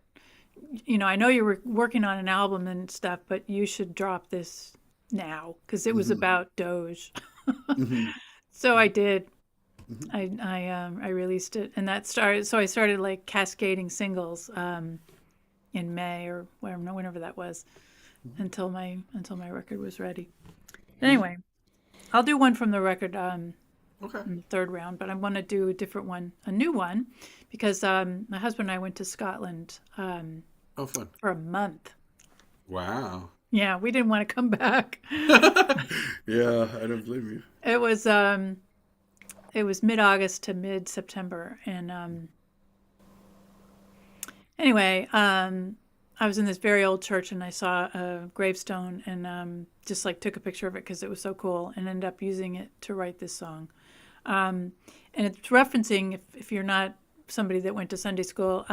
I know you were working on an album and stuff, but you should drop this now," because it was about Doge. So I did. I released it, and that started. So I started like cascading singles in May or whenever that was, until my record was ready. Anyway, I'll do one from the record Okay. in the third round, but I want to do a different one, a new one, because my husband and I went to Scotland Oh, fun. for a month. Wow. Yeah, we didn't want to come back. Yeah, I don't blame you. It was mid-August to mid-September, and anyway, I was in this very old church, and I saw a gravestone, and just like took a picture of it because it was so cool, and ended up using it to write this song. And it's referencing, if you're not somebody that went to Sunday school,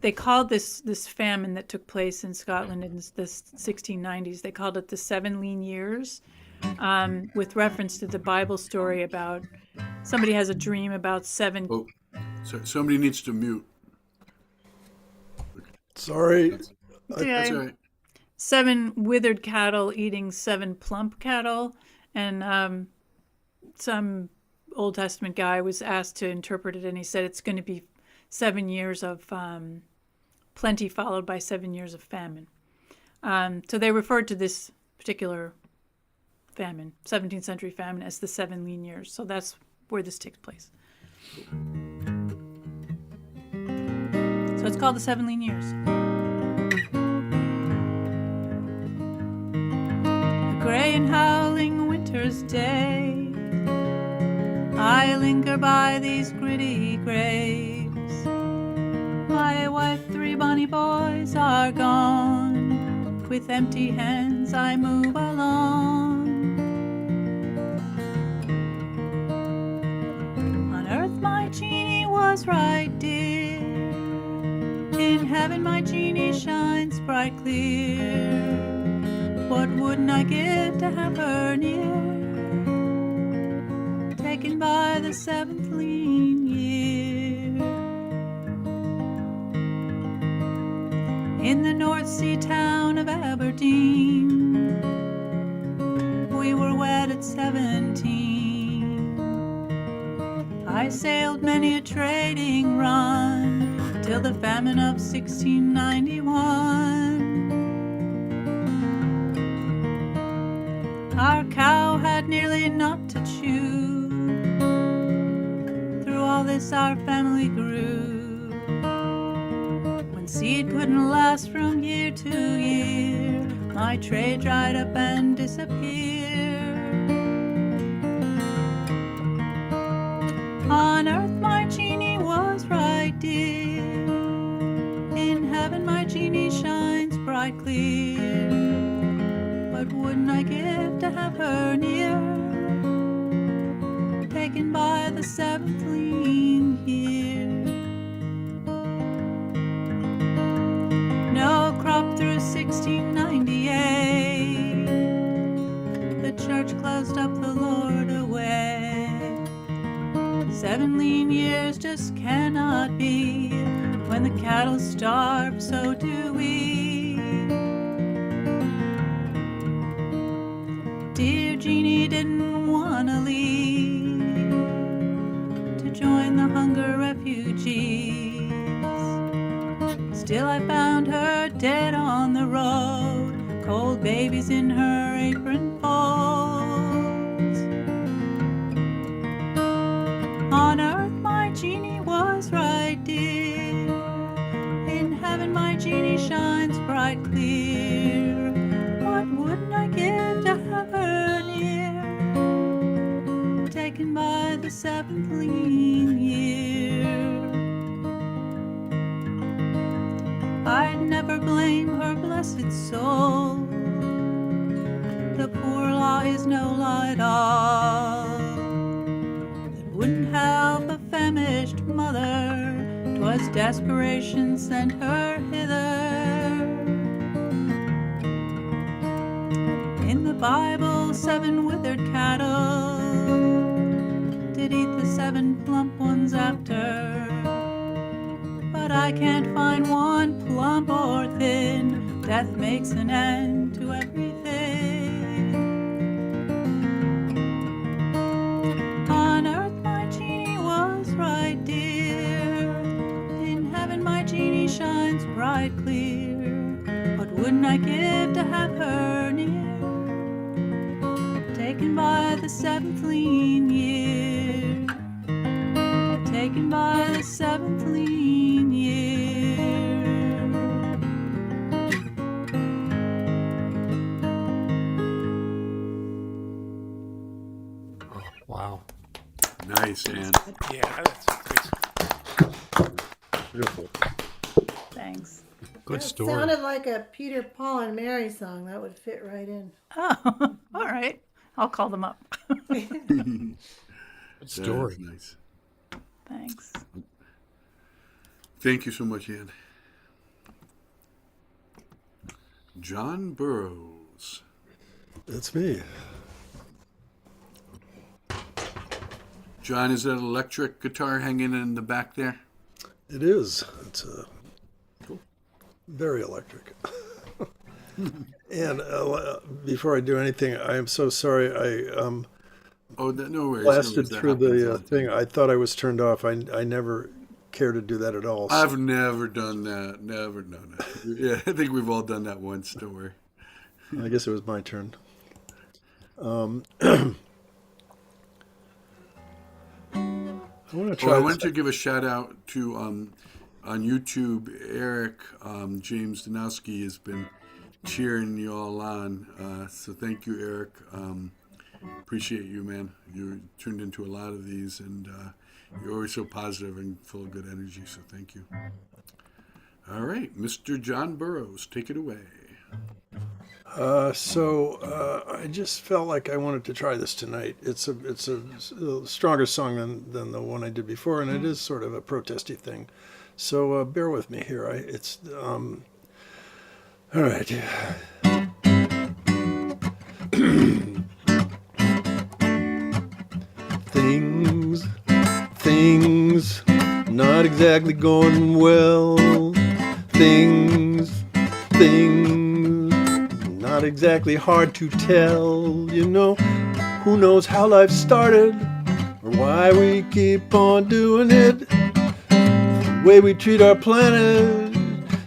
they called this famine that took place in Scotland in the 1690s, they called it the 7 lean years, with reference to the Bible story about somebody has a dream about 7. Oh, so somebody needs to mute. Sorry. Did That's I- all right. 7 withered cattle eating 7 plump cattle, and some Old Testament guy was asked to interpret it, and he said it's going to be 7 years of plenty followed by 7 years of famine. So they referred to this particular famine, 17th century famine, as the 7 lean years. So that's where this takes place. So it's called the 7 lean years. A gray and howling winter's day, I linger by these gritty graves. My wife, 3 bonny boys are gone. With empty hands I move along. On earth my genie was right dear. In heaven my genie shines bright clear. What wouldn't I give to have her near? Taken by the 7th lean year. In the North Sea town of Aberdeen, we were wed at 17. I sailed many a trading run till the famine of 1691. Our cow had nearly naught to chew. Through all this our family grew. When when seed couldn't last from year to year, my tray dried up and disappeared. On earth my genie was right dear, in heaven my genie shines bright clear. What wouldn't I give to have her near, taken by the seventh lean here. No crop through 1698, the church closed up, the Lord away. 7 lean years just cannot be, when the cattle starve, so do we. Dear Jeannie didn't wanna leave to join the hunger refugees. Still I found her dead on the road, cold babies in her apron folds. On earth my genie was right dear, in heaven my genie shines bright clear. What wouldn't I give to have her near, taken by the seventh lean year. I'd never blame her blessed soul, the poor law is no law at all. It wouldn't help a famished mother, 'twas desperation sent her hither. In the Bible 7 withered cattle did eat the 7 plump ones after, but I can't find one plump or thin. Death makes an end to everything. On earth my genie was right dear, in heaven my genie shines bright clear. What wouldn't I give to have her near, taken by the 7th lean year, taken by the 7th lean year. Wow. Nice, Ann. Yeah, that's great. Beautiful. Thanks. Good It story. sounded like a Peter, Paul, and Mary song. That would fit right in. Oh, all right. I'll call them up. Good story. That is nice. Thanks. Thank you so much, Ann. John Burroughs. That's me. John, is that electric guitar hanging in the back there? It is. It's very electric. And before I do anything, I am so sorry. I Oh, no worries. blasted That through happens the all the thing. I thought I was turned off. I never care to do that at all. So I've never done that. Never. No. Yeah, I think we've all done that once. Don't worry. I guess it was my turn. I want to try. Well, I want to give a shout out to on YouTube, Eric James Danowski has been cheering you all on. So thank you, Eric. Appreciate you, man. You tuned into a lot of these, and you're always so positive and full of good energy. So thank you. All right, Mr. John Burroughs, take it away. I just felt like I wanted to try this tonight. It's a stronger song than the one I did before, and it is sort of a protesty thing. So bear with me here. All right. Things not exactly going well. Things not exactly hard to tell, you know. Who knows how life started or why we keep on doing it. The way we treat our planet,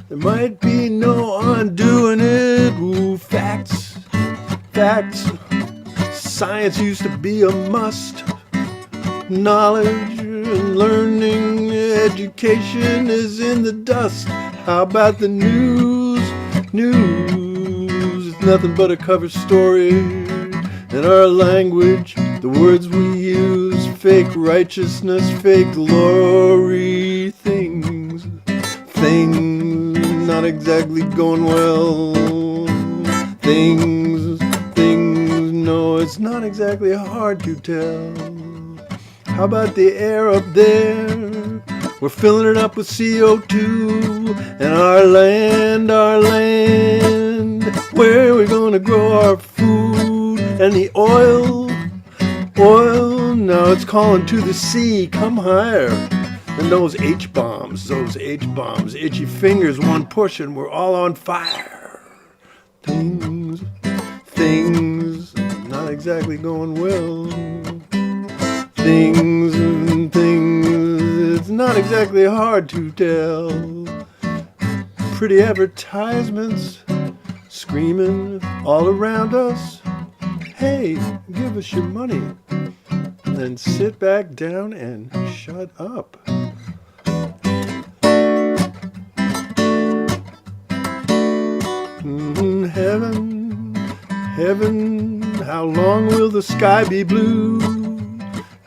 there might be no undoing it. Ooh, facts. Science used to be a must. Knowledge and learning, education is in the dust. How about the news? News is nothing but a cover story. In our language, the words we use, fake righteousness, fake glory, things not exactly going well. Things, no, it's not exactly hard to tell. How about the air up there? We're filling it up with CO2. And our land, where we're gonna grow our food. And the oil, now it's calling to the sea, come higher. And those H-bombs, itchy fingers, one push and we're all on fire. Things, not exactly going well. Things, it's not exactly hard to tell. Pretty advertisements screaming all around us. Hey, give us your money. Then sit back down and shut up. Heaven, how long will the sky be blue?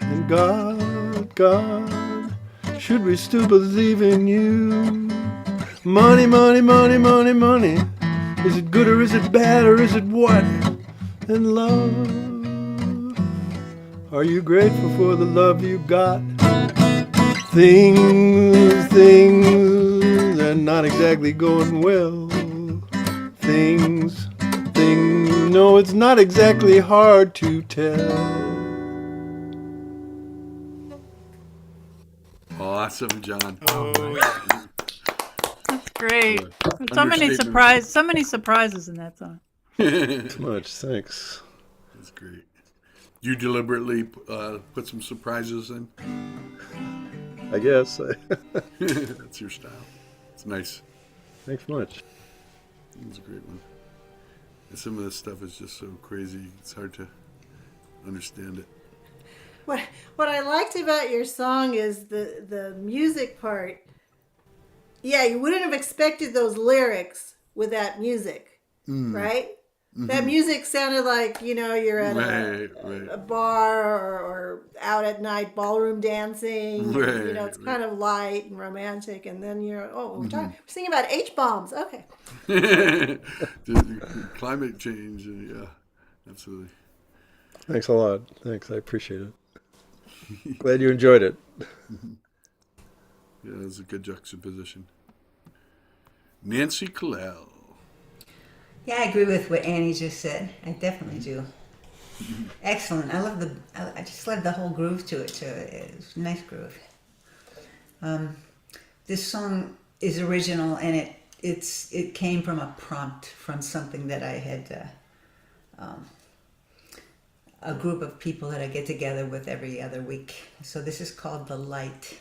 And God, should we still believe in you? Money, is it good or is it bad or is it what? And love, are you grateful for the love you got? Things are not exactly going well. Things, no, it's not exactly hard to tell. Awesome, John. Oh, yeah. That's great. Good. So many Understatement. surprises in that song. Too much, thanks. That's great. You deliberately put some surprises in? I guess. That's your style. It's nice. Thanks much. It's a great one. And some of this stuff is just so crazy, it's hard to understand it. What I liked about your song is the music part. Yeah, you wouldn't have expected those lyrics with that music, right? Mm-hmm. That music sounded like, you're at a bar or out at night ballroom dancing. Right, It's kind of light and romantic. And then we're singing about H-bombs. Okay. The climate change, yeah, absolutely. Thanks a lot. Thanks, I appreciate it. Glad you enjoyed it. Yeah, it was a good juxtaposition. Nancy Kalel. Yeah, I agree with what Annie just said. I definitely do. Excellent. I just love the whole groove to it too. It's a nice groove. This song is original and it came from a prompt from something that I had a group of people that I get together with every other week. So this is called The Light.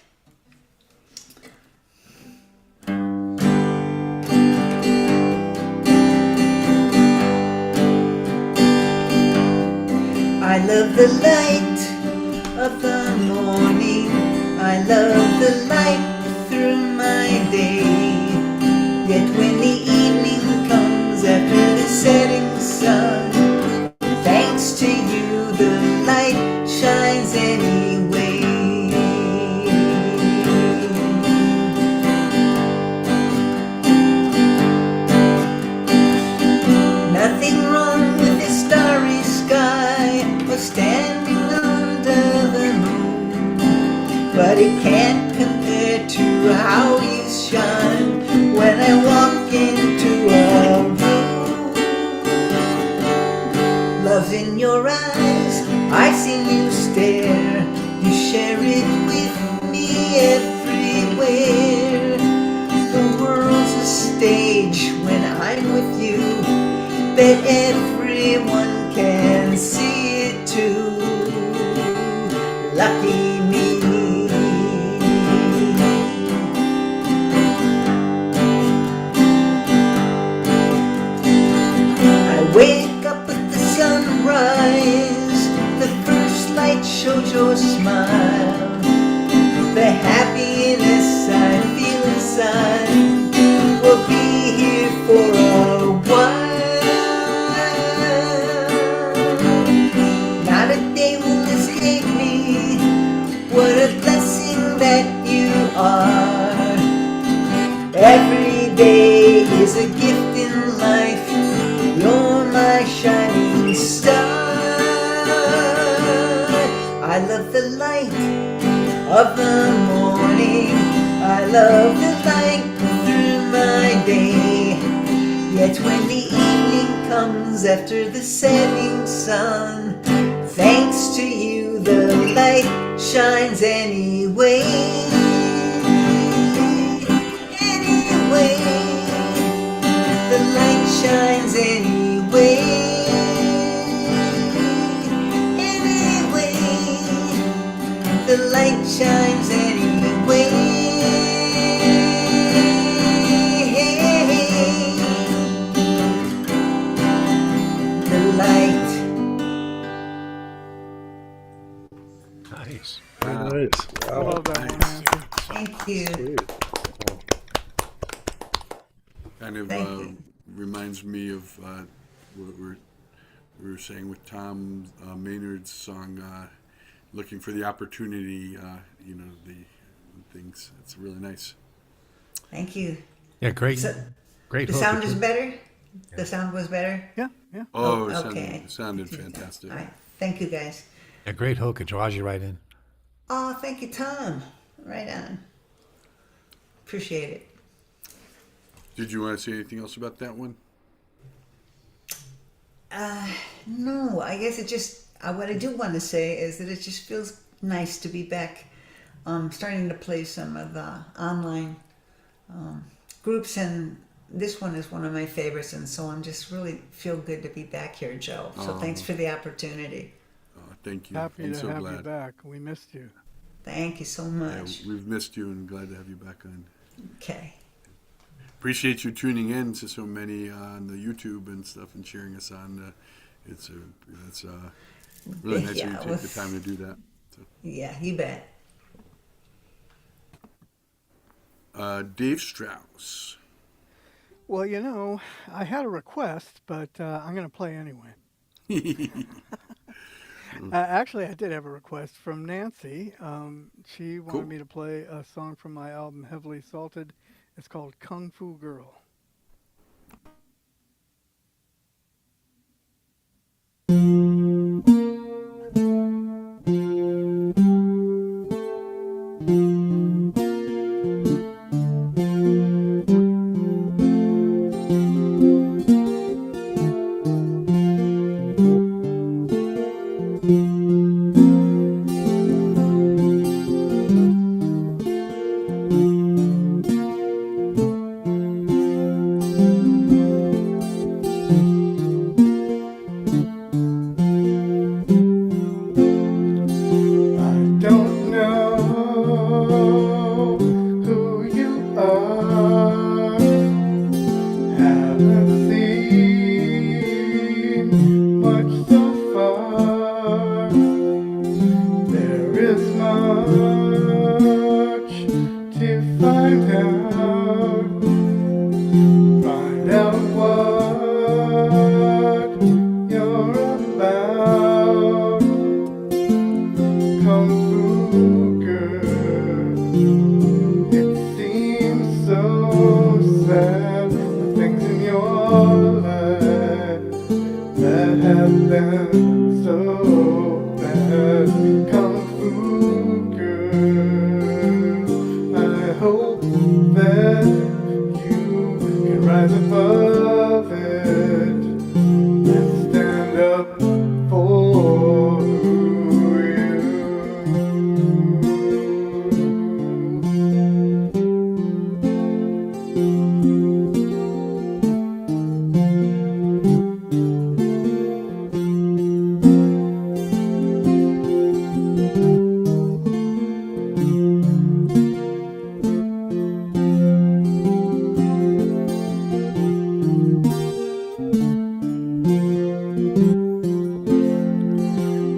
I love the light of the morning. I love the light through my day. Yet when the evening comes after the setting sun, thanks to you, the light shines anyway. Nothing wrong with this starry sky or standing under the moon, but it can't compare to how you shine when I walk into a room. Love's in your eyes, I see you stare. You share it with me everywhere. The world's a stage when I'm with you, that everyone can see it too. Lucky me. I wake up with the sunrise, the first light shows your smile, the happiness I feel inside. is a gift in life. You're my shining star. I love the light of the morning. I love the light through my day. Yet when the evening comes after the setting sun, thanks to you the light shines anyway. Anyway, the light shines anyway. Anyway, the light shines anyway. The light. Nice. Nice. I Wow. love that one, Nancy. Thank you. Kind of Thank you. reminds me of what we were saying with Tom Maynard's song, "Looking for the Opportunity." The things. It's really nice. Thank you. Yeah, great, So, great the hook. sound is better? The sound was better? Yeah, yeah. Oh, it okay. sounded fantastic. All right. Thank you, guys. A great hook. It draws you right in. Oh, thank you, Tom. Right on. Appreciate it. Did you want to say anything else about that one? No, I guess it just, what I do want to say is that it just feels nice to be back, starting to play some of the online groups, and this one is one of my favorites, and so I'm just really feel good to be back here, Joe. So thanks for the opportunity. Thank you. Happy I'm to so have glad. you back. We missed you. Thank you so Yeah, much. we've missed you and glad to have you back on. Okay. Appreciate you tuning in to so many on the YouTube and stuff and cheering us on. It's really nice Yeah, of you to take the time to do that. So, Yeah, you bet. Dave Strauss. Well, I had a request, but I'm going to play anyway. Actually, I did have a request from Nancy. She wanted Cool. me to play a song from my album Heavily Salted. It's called Kung Fu Girl. I don't know who you are. Haven't seen much so far. There is much to find out. Find out what you're about. Kung Fu girl, it seems so sad. The things in your life that have been so bad. Kung Fu girl, I hope that you can rise above it and stand up for who you.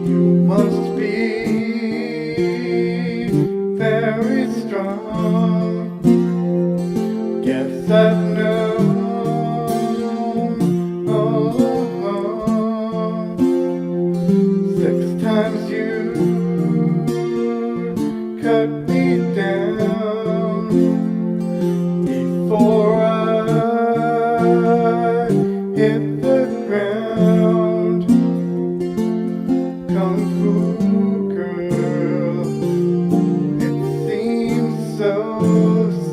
You must be very strong. Guess I've known all along. 6 times you cut me down before I hit the ground. Kung Fu girl, it seems so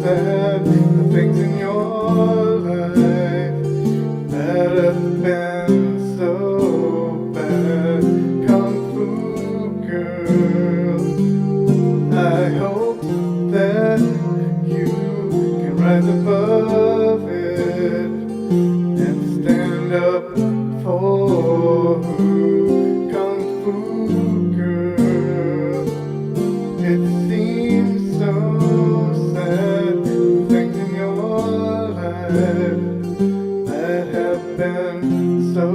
sad, the things in your life that have been so bad. Kung Fu girl, I hope that you can rise above it and stand up for Kung Fu girl. It seems so sad, the things in your life that have been so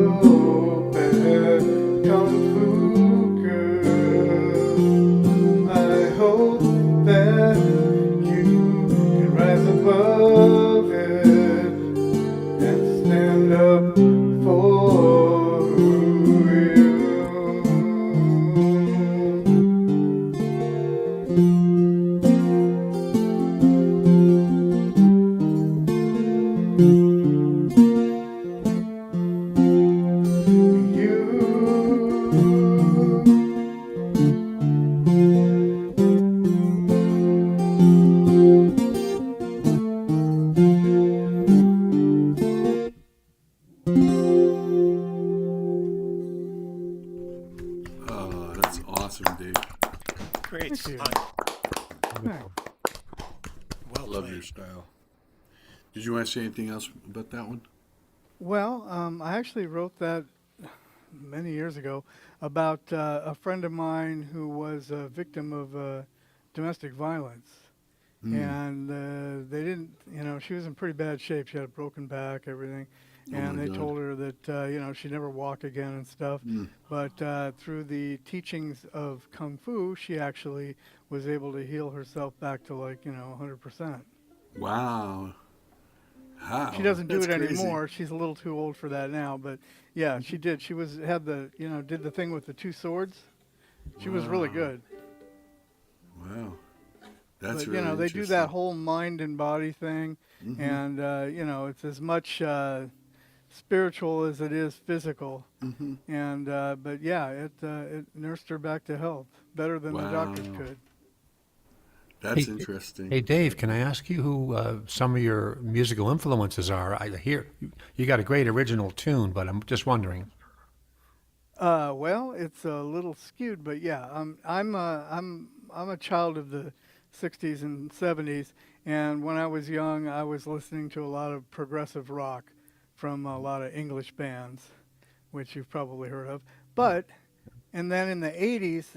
bad. Kung Fu girl, I hope that you can rise above it and stand up for you. Oh, that's awesome, Dave. Great you. song. Thanks. Well Love played. your style. Did you want to say anything else about that one? Well, I actually wrote that many years ago about a friend of mine who was a victim of domestic violence. And they didn't, she was in pretty bad shape. She had a broken back, everything. Oh And my they God. told her that, she'd never walk again and stuff. But through the teachings of Kung Fu, she actually was able to heal herself back to 100%. Wow. How? She doesn't do That's it crazy. anymore. She's a little too old for that now. But yeah, she did. She had did the thing with the two swords. She was really Wow. good. Wow. That's But really they do interesting. that whole mind and body thing, and it's as much spiritual as it is physical. And but yeah, it nursed her back to health better than the doctors Wow. could. That's Hey, interesting. Hey, Dave, can I ask you who some of your musical influences are? I hear you got a great original tune, but I'm just wondering. Well, it's a little skewed, but yeah, I'm a child of the '60s and '70s, and when I was young, I was listening to a lot of progressive rock from a lot of English bands, which you've probably heard of. But and then in the '80s,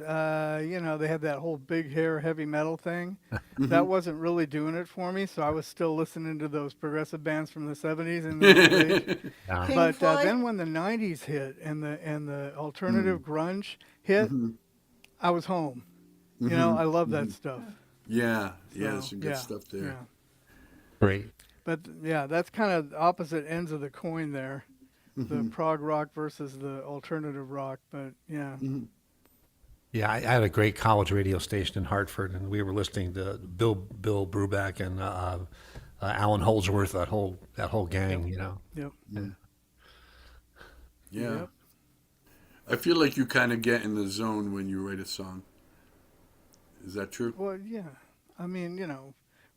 they had that whole big hair heavy metal thing. That wasn't really doing it for me, so I was still listening to those progressive bands from the '70s and the New Age. Yeah. Pink But Floyd? then when the '90s hit and the alternative grunge hit, I was home. I love that stuff. Yeah. Yeah. There's So, some good yeah, stuff there. Yeah. Great. But yeah, that's kind of opposite ends of the coin there. The prog rock versus the alternative rock. But yeah. Yeah, I had a great college radio station in Hartford, and we were listening to Bill Brubeck and Alan Holdsworth, that whole gang. Yep. Yeah. Yep. I feel like you kind of get in the zone when you write a song. Is that true? Well, yeah. I mean,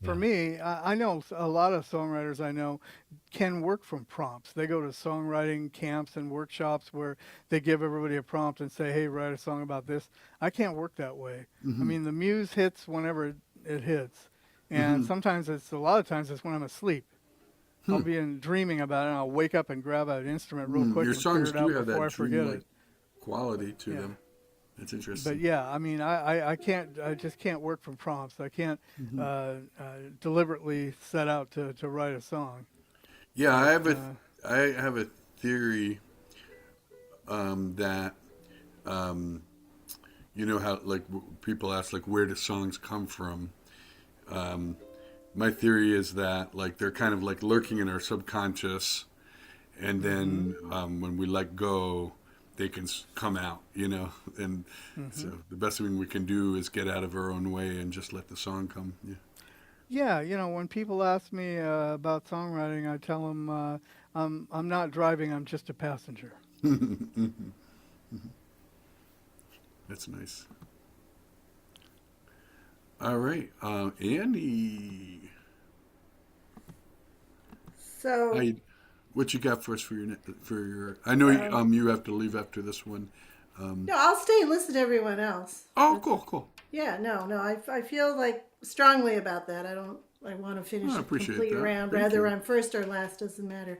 for me, I know a lot of songwriters I know can work from prompts. They go to songwriting camps and workshops where they give everybody a prompt and say, hey, write a song about this. I can't work that way. I mean, the muse hits whenever it hits. And sometimes a lot of times it's when I'm asleep. I'll be dreaming about it, and I'll wake up and grab an instrument real quick Your and songs figure it do out have before I that forget dreamlike it. quality to Yeah. them. That's interesting. But yeah, I mean, I just can't work from prompts. I can't deliberately set out to write a song. Yeah, I have a theory that how people ask people do songs come from. My theory is that they're kind of lurking in our subconscious, and then when we let go, they can come out. And so the best thing we can do is get out of our own way and just let the song come. Yeah. Yeah, when people ask me about songwriting, I tell them I'm not driving. I'm just a passenger. That's nice. All right, Annie. So, What you got for us for your? I know you have to leave after this one. no, I'll stay and listen to everyone else. Oh, cool. Yeah, no, I feel like strongly about that. I want to finish I a appreciate complete that. round. Thank Whether you. I'm first or last doesn't matter.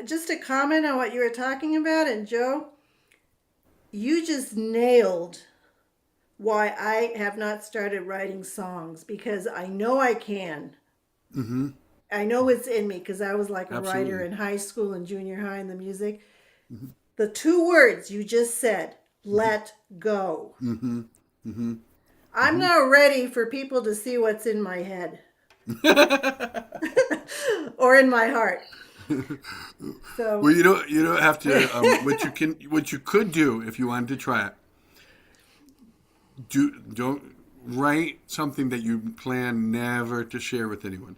Just a comment on what you were talking about, and Joe, you just nailed why I have not started writing songs, because I know I can. Mm-hmm. I know it's in me because I was like a writer Absolutely. in high school and junior high in the music. The two words you just said, let go. Mm-hmm. Mm-hmm. I'm Mm-hmm. not ready for people to see what's in my head or in my heart. So, Well, you don't have to. What you could do if you wanted to try it. Don't write something that you plan never to share with anyone,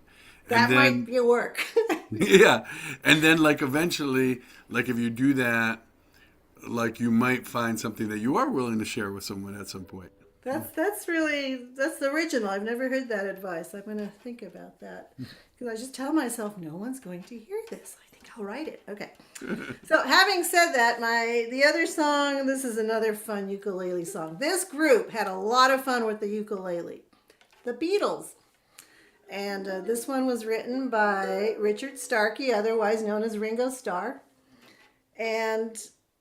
and that might then be a work. yeah, and then like eventually, like if you do that, like you might find something that you are willing to share with someone at some point. That's original. I've never heard that advice. I'm going to think about that because I just tell myself no one's going to hear this. I think I'll write it. Okay. So having said that, the other song. This is another fun ukulele song. This group had a lot of fun with the ukulele, the Beatles, and this one was written by Richard Starkey, otherwise known as Ringo Starr, and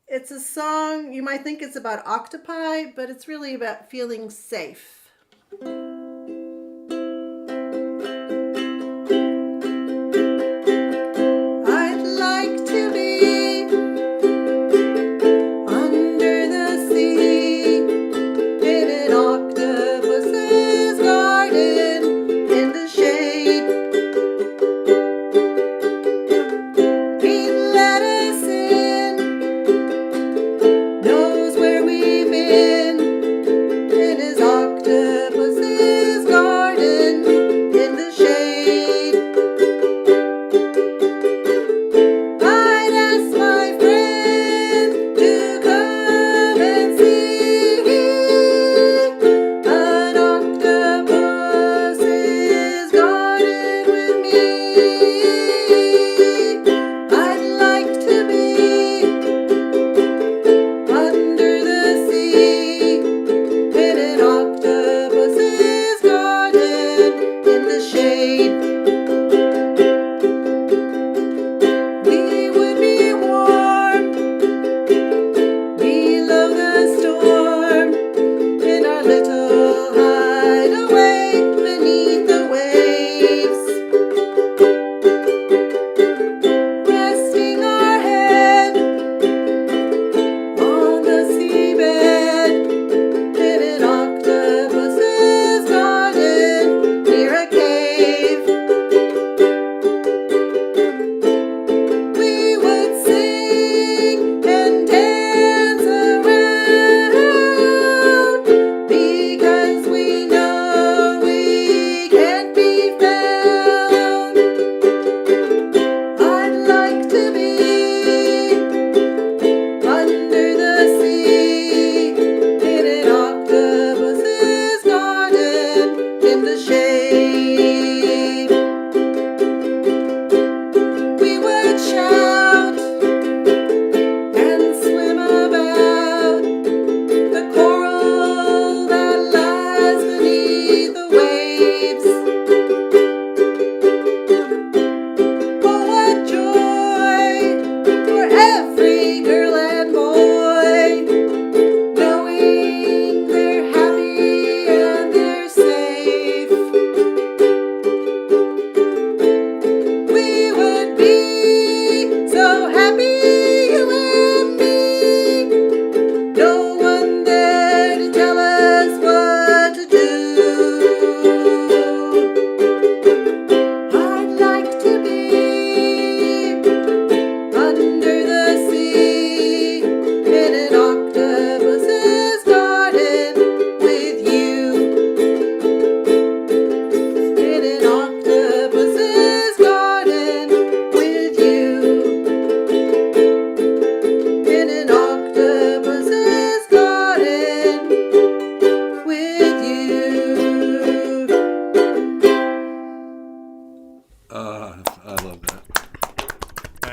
it's a song, you might think it's about octopi, but it's really about feeling safe. I'd like to be under the sea in an octopus's garden in the shade. He'd let us in, knows where we've been, in his octopus's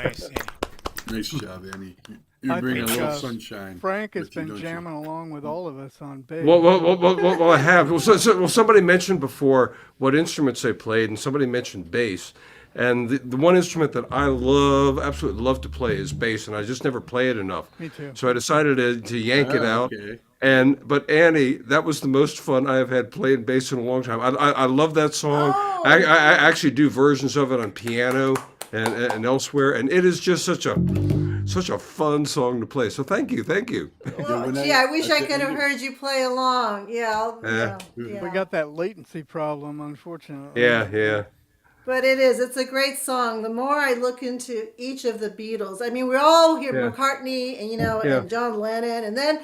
Nice. Yeah. Nice job, Annie. You I bring a think, little sunshine. Frank has with you, been don't you? jamming along with all of us on bass. Well, I have. Well, somebody mentioned before what instruments they played, and somebody mentioned bass. And the one instrument that I absolutely love to play is bass, and I just never play it enough. Me too. So I decided to yank it Oh, out. okay. But Annie, that was the most fun I have had playing bass in a long time. I love that song. Oh. I actually do versions of it on piano and elsewhere, and it is just such a fun song to play. So thank you. Well, when gee, I wish at I the could have end- heard you play along. Yeah, Yeah. yeah. We got that latency problem, unfortunately. Yeah. But it's a great song. The more I look into each of the Beatles, I mean, we all hear Yeah. McCartney and, Yeah. and John Lennon, and then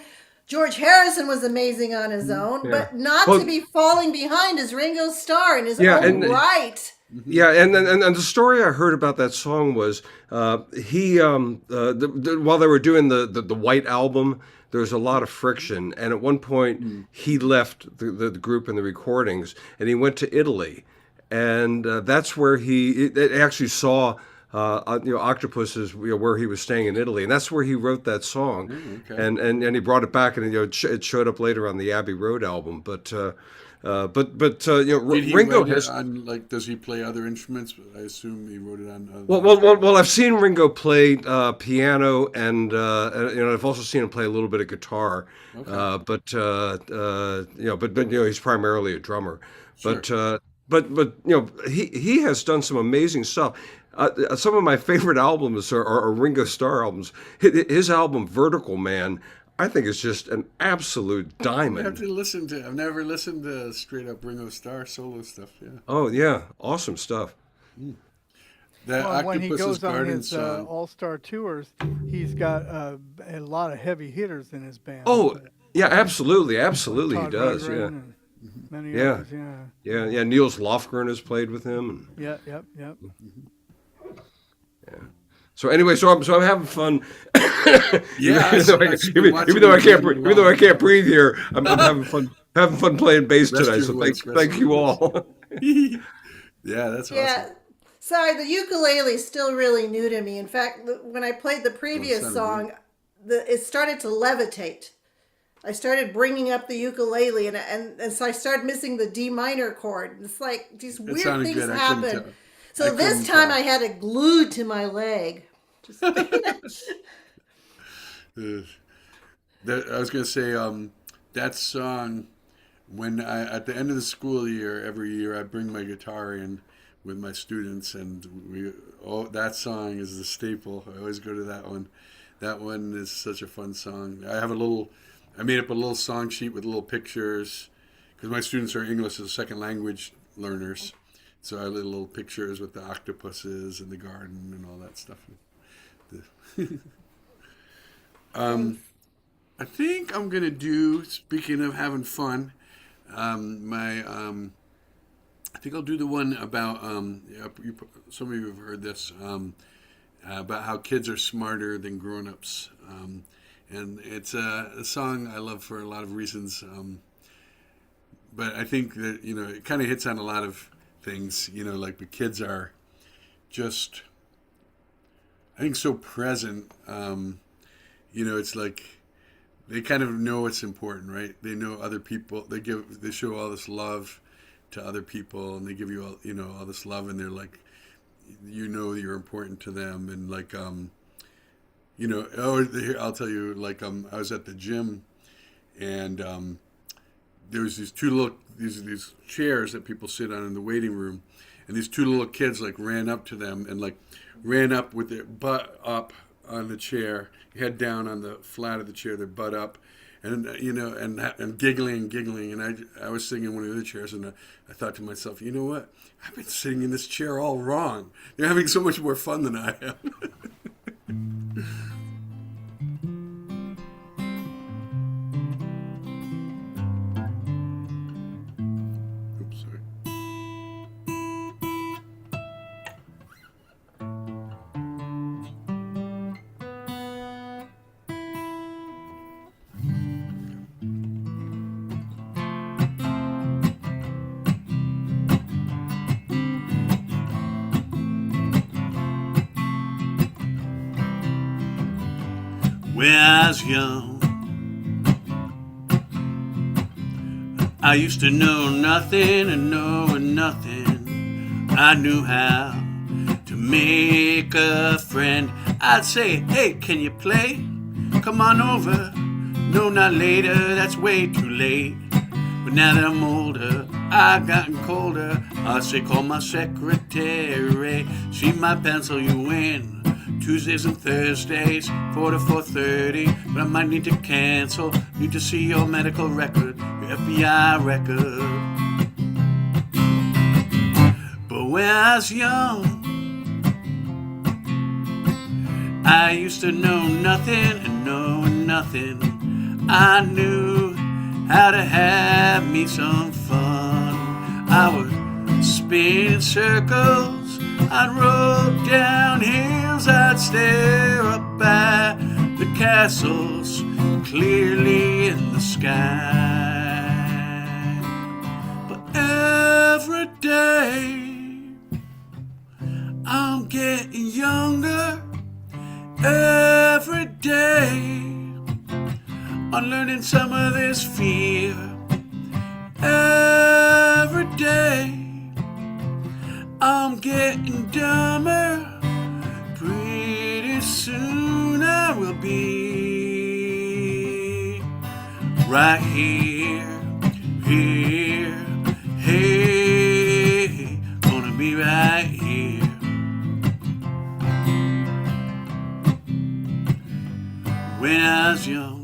George Harrison was amazing on his own, Yeah. but not Well- to be falling behind is Ringo Starr in his Yeah, own and- right. Yeah, and the story I heard about that song was he while they were doing the White Album, there was a lot of friction, and at one point he left the group and the recordings, and he went to Italy, and that's where he actually saw octopuses, where he was staying in Italy, and that's where he wrote that song, okay. and he brought it back, and it showed up later on the Abbey Road album, but Did he Ringo write it has. on, like, does he play other instruments? I assume he wrote it on. Well, I've seen Ringo play piano, and I've also seen him play a little bit of guitar. But he's primarily a drummer. Sure. But he has done some amazing stuff. Some of my favorite albums are Ringo Starr albums. His album Vertical Man, I think, is just an absolute I have diamond. to listen to. I've never listened to straight up Ringo Starr solo stuff. Yeah, Oh yeah, awesome stuff. that Well, when he Octopus's goes on Garden his song. all-star tours, he's got a lot of heavy hitters in his band. Oh yeah, absolutely he Todd does. Rundgren Yeah. and many Yeah. others. Yeah. Niels Lofgren has played with him. Yep. So anyway, so I'm having fun. Yeah, even though I can't breathe here, I'm having fun playing bass Rest tonight. your So voice, thank you all. Yeah, that's Yeah. awesome. Sorry, the ukulele is still really new to me. In fact, when I played the previous sounded song, it started to levitate. I started bringing up the ukulele, and so I started missing the D minor chord. It's like these weird sounded things good. I couldn't happen. tell. So I this couldn't time tell. I had it glued to my leg. Just I was gonna say that song. When at the end of the school year, every year I bring my guitar in with my students, and that song is the staple. I always go to that one. That one is such a fun song. I made up a little song sheet with little pictures, because my students are English as a second language learners. So I have little pictures with the octopuses and the garden and all that stuff. I think I'm gonna do. Speaking of having fun, I think I'll do the one about. Some of you have heard this about how kids are smarter than grown-ups, and it's a song I love for a lot of reasons. But I think that it kind of hits on a lot of things. Like the kids are just, I think, so present. It's like they kind of know it's important, right? They know other people. They show all this love to other people, and they give you all this love, and they're like, you're important to them, and like I'll tell you, like I was at the gym, and there was these these chairs that people sit on in the waiting room, and these two little kids like ran up to them and like ran up with their butt up on the chair, head down on the flat of the chair, their butt up, and and giggling, and I was sitting in one of the other chairs, and I thought to myself, you know what? I've been sitting in this chair all wrong. They're having so much more fun than I am. Oops, sorry. when I was young. I used to know nothing and knowing nothing. I knew how to make a friend. I'd say, hey, can you play? Come on over. No, not later, that's way too late. But now that I'm older, I've gotten colder. I'd say, call my secretary. See my pencil you in. Tuesdays and Thursdays, 4 to 4:30. But I might need to cancel. Need to see your medical record, your FBI record. But when I was young, I used to know nothing and know nothing. I knew how to have me some fun. I would spin in circles, I'd roll down hills, I'd stare up at the castles clearly in the sky. But every day I'm getting younger. Every day unlearning some of this fear. Every day I'm getting dumber. Pretty soon I will be right here, here, hey, gonna be right here. When I was young,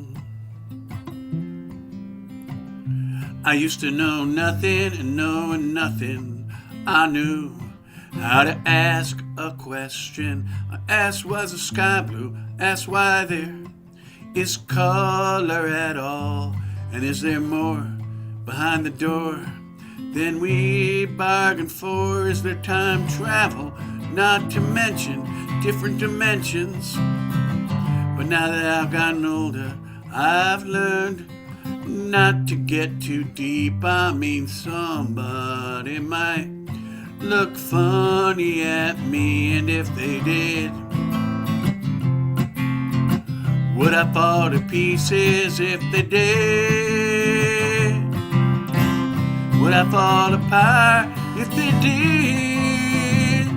I used to know nothing and knowing nothing. I knew how to ask a question. I asked, was the sky blue? Asked why there is color at all. And is there more behind the door than we bargained for? Is there time travel? Not to mention different dimensions. But now that I've gotten older, I've learned not to get too deep. I mean, somebody might look funny at me, and if they did, would I fall to pieces if they did? Would I fall apart if they did?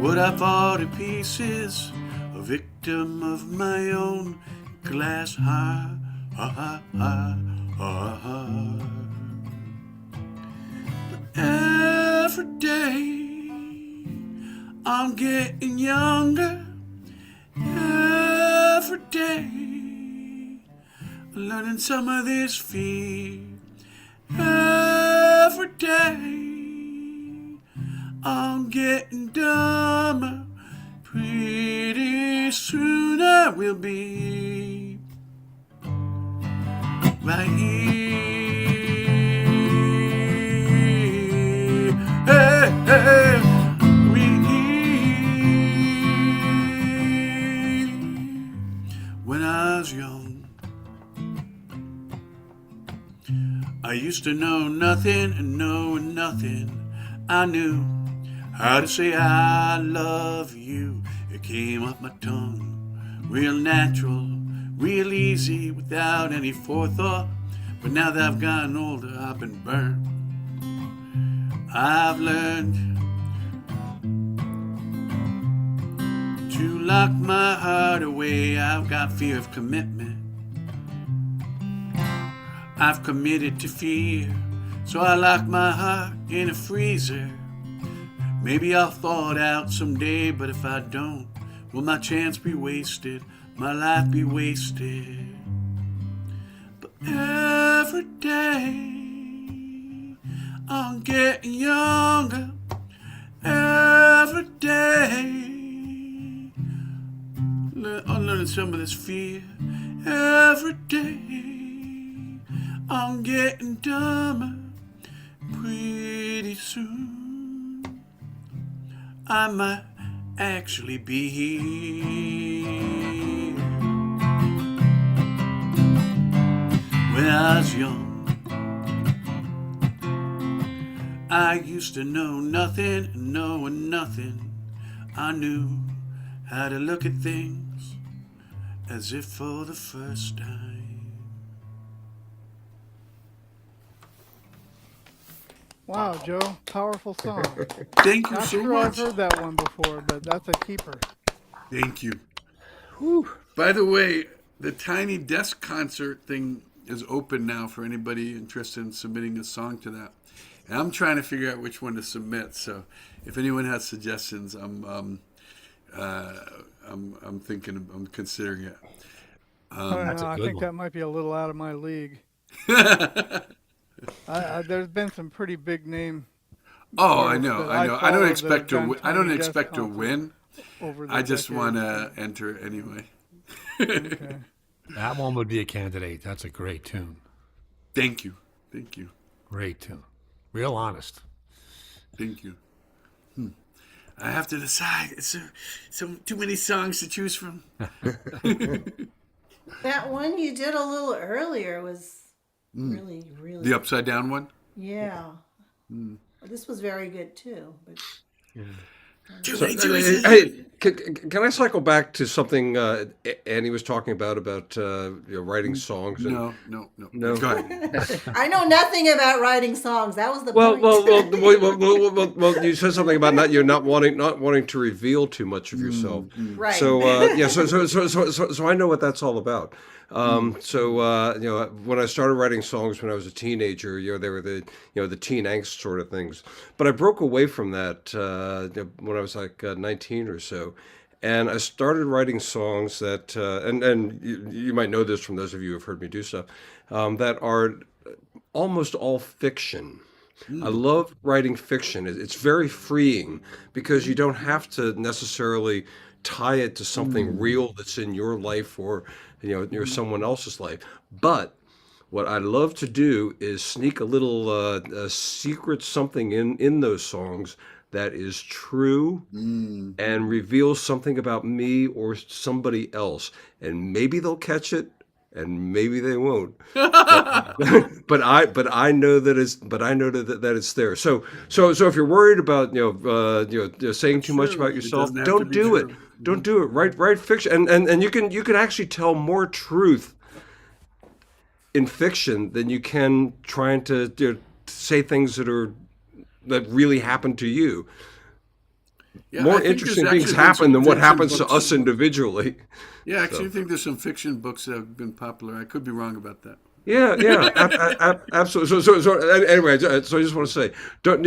Would I fall to pieces? A victim of my own glass heart. But every day I'm getting younger. Every day I'm learning some of this fear. Every day I'm getting dumber. Pretty soon I will be right here. Hey, hey, when I was young, I used to know nothing and knowing nothing. I knew how to say I love you. It came off my tongue, real natural, real easy, without any forethought. But now that I've gotten older, I've been burnt. I've learned to lock my heart away. I've got fear of commitment. I've committed to fear, so I lock my heart in a freezer. Maybe I'll thaw it out someday, but if I don't, will my chance be wasted? My life be wasted? But every day I'm getting younger. Every day I'm learning some of this fear. Every day I'm getting dumber. Pretty soon I might actually be here. When I was young, I used to know nothing and knowing nothing. I knew how to look at things as if for the first time. Wow, Joe, powerful song. Thank you Not so sure much. I've heard that one before, but that's a keeper. Thank you. By the way, the Tiny Desk concert thing is open now for anybody interested in submitting a song to that. And I'm trying to figure out which one to submit. So if anyone has suggestions, I'm thinking, I'm considering it. I don't That's know. a I good think one. that might be a little out of my league. There's been some pretty big name Oh, I artists know, that I I know. I don't follow that expect have to. done I don't Tiny Desk expect to concerts win. over the I just want decades. to enter anyway. Okay. That one would be a candidate. That's a great tune. Thank you, thank you, Great tune. Real honest. thank you. I have to decide. It's so too many songs to choose from. That one you did a little earlier was really, really, The upside down one. yeah. This was very good too. But Too So, many choices. hey, can I cycle back to something Annie was talking about writing songs? And No. No. Go ahead. I know nothing about writing songs. That was the Well, point. well, you said something about you're not wanting to reveal too much of yourself. Right. So yeah, so I know what that's all about. When I started writing songs when I was a teenager, they were the teen angst sort of things. But I broke away from that when I was like 19 or so. And I started writing songs that, and you might know this from those of you who have heard me do stuff, that are almost all fiction. I love writing fiction. It's very freeing because you don't have to necessarily tie it to something real that's in your life or someone else's life. But what I love to do is sneak a little secret something in those songs that is true and reveals something about me or somebody else. And maybe they'll catch it and maybe they won't. But I know that it's there. So if you're worried about saying too much about yourself, doesn't have to don't be do it. true. Don't do it. Write fiction, and you can actually tell more truth in fiction than you can trying to say things that really happen to you. Yeah, I More think there's interesting actually things been happen some than what fiction happens to books. us individually. Yeah, actually, I think there's some fiction books that have been popular. I could be wrong about that. Yeah, absolutely. Anyway, so I just want to say, don't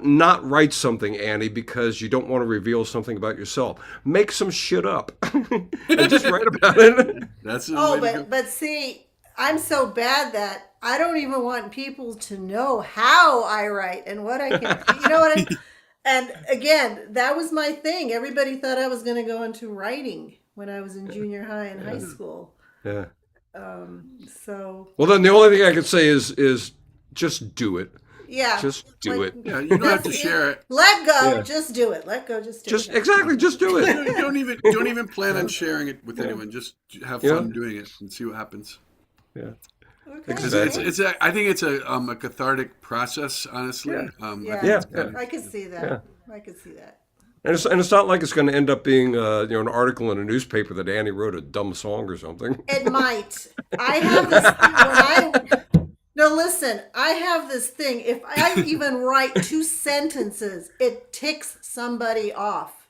not write something, Annie, because you don't want to reveal something about yourself. Make some shit up and just write about it. That's the Oh, way to go. but see, I'm so bad that I don't even want people to know how I write and what I can. You know what I? And again, that was my thing. Everybody thought I was going to go into writing when I was in junior high and high school. Yeah. So Well, then the only thing I can say is just do it. yeah, Just do it. Yeah, you don't have to share it. Let go, Yeah. just do it. Let go, just do Just it. exactly, just do it. Don't even plan on sharing it with anyone. Just have fun doing it and see what happens. Yeah. Okay, Exactly. I think it's a cathartic process. Honestly, Yeah. I think Yeah, it's kind of- I could see that. I could see that. And it's not like it's going to end up being an article in a newspaper that Annie wrote a dumb song or something. It might. I have this thing no, listen, I have this thing. If I even write 2 sentences, it ticks somebody off.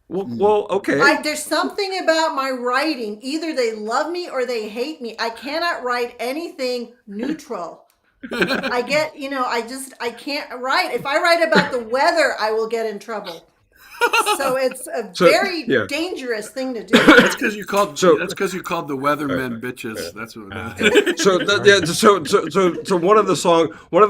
Well, okay. There's something about my writing. Either they love me or they hate me. I cannot write anything neutral. I get, I can't write. If I write about the weather, I will get in trouble. So it's a very dangerous thing to do. That's because you called the weathermen bitches. That's what. So one of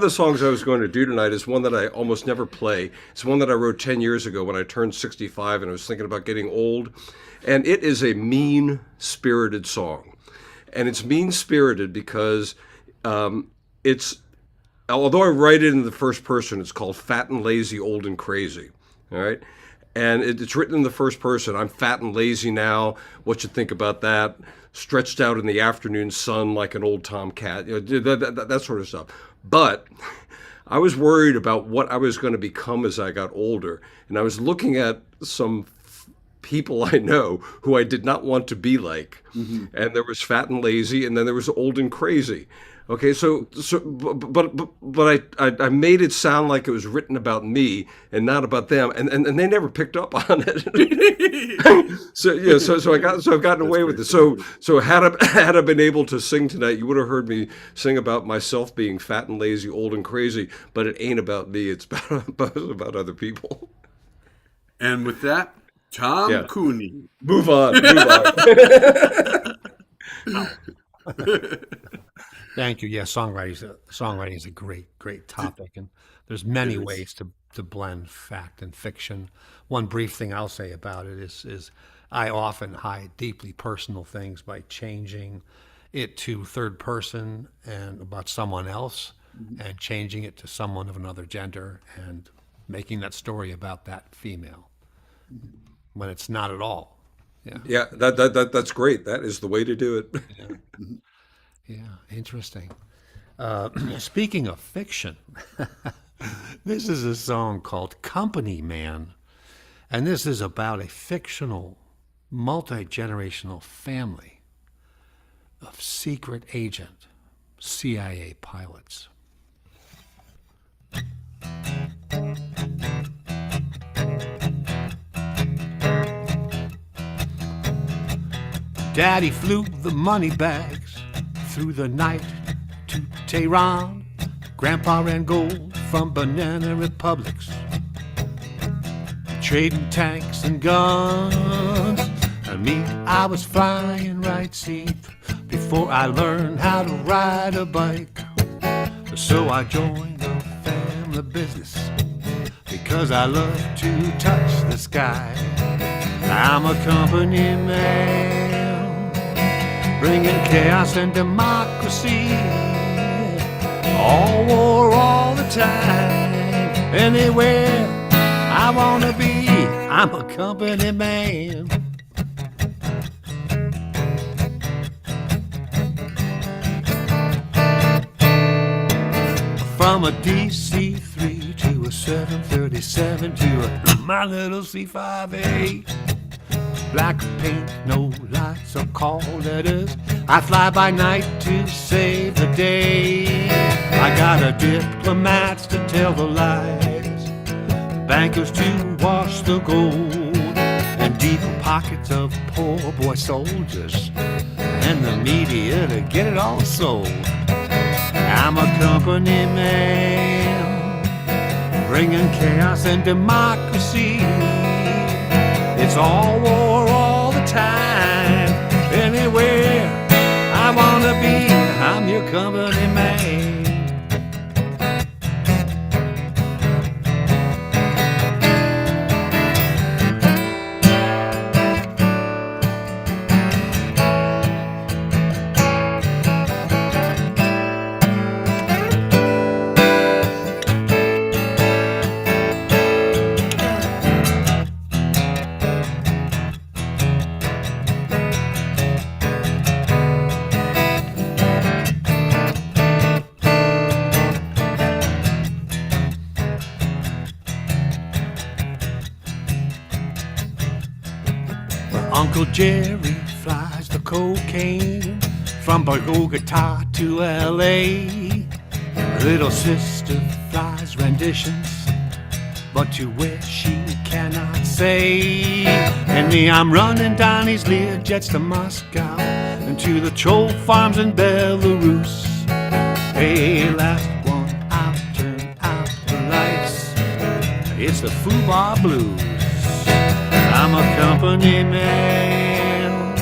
the songs I was going to do tonight is one that I almost never play. It's one that I wrote 10 years ago when I turned 65 and I was thinking about getting old, and it is a mean-spirited song, and it's mean-spirited because it's although I write it in the first person, it's called "Fat and Lazy, Old and Crazy." All right. And it's written in the first person. I'm fat and lazy now. What you think about that? Stretched out in the afternoon sun like an old tomcat. That sort of stuff. But I was worried about what I was going to become as I got older. And I was looking at some people I know who I did not want to be like. And there was fat and lazy, and then there was old and crazy. Okay, but I made it sound like it was written about me and not about them, and they never picked up on it. So I've gotten away with it. So had I been able to sing tonight, you would have heard me sing about myself being fat and lazy, old and crazy. But it ain't about me; it's about other people. And with that, Tom Cooney. Move on. Thank you. Yeah, songwriting is a great topic, and there's many ways to blend fact and fiction. One brief thing I'll say about it is I often hide deeply personal things by changing it to third person and about someone else, and changing it to someone of another gender and making that story about that female when it's not at all. Yeah, that's great. That is the way to do it. Yeah, interesting. Speaking of fiction, this is a song called Company Man, and this is about a fictional, multi-generational family of secret agent CIA pilots. Daddy flew the money bags through the night to Tehran. Grandpa ran gold from banana republics, trading tanks and guns. And me, I was flying right seat before I learned how to ride a bike. So I joined the family business because I love to touch the sky. I'm a company man, bringing chaos and democracy. All war, all the time, anywhere I wanna be. I'm a company man. From a DC-3 to a 737 to my little C-5A. Black paint, no lights or call letters. I fly by night to save the day. I got a diplomats to tell the lies, bankers to wash the gold, and deep pockets of poor boy soldiers, and the media to get it all sold. I'm a company man, bringing chaos and democracy. It's all war all the time, anywhere I wanna be. I'm your company man. Uncle Jerry flies the cocaine from Bogota to L.A. Little sister flies renditions, but to where she cannot say. And me, I'm running down these Learjets to Moscow and to the troll farms in Belarus. Hey, last one out, turn out the lights. It's the Fubar Blues. I'm a company man,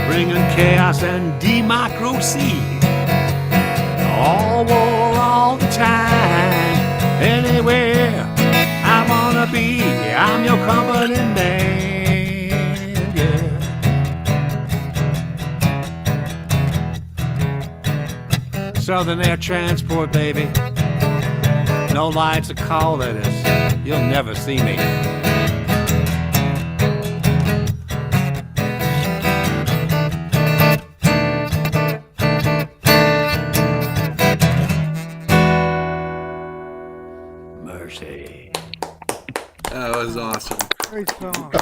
bringing chaos and democracy. All war, all the time, anywhere I wanna be. I'm your company man, yeah. Southern Air Transport, baby. No lights or call letters. You'll never see me. That was awesome. Great song.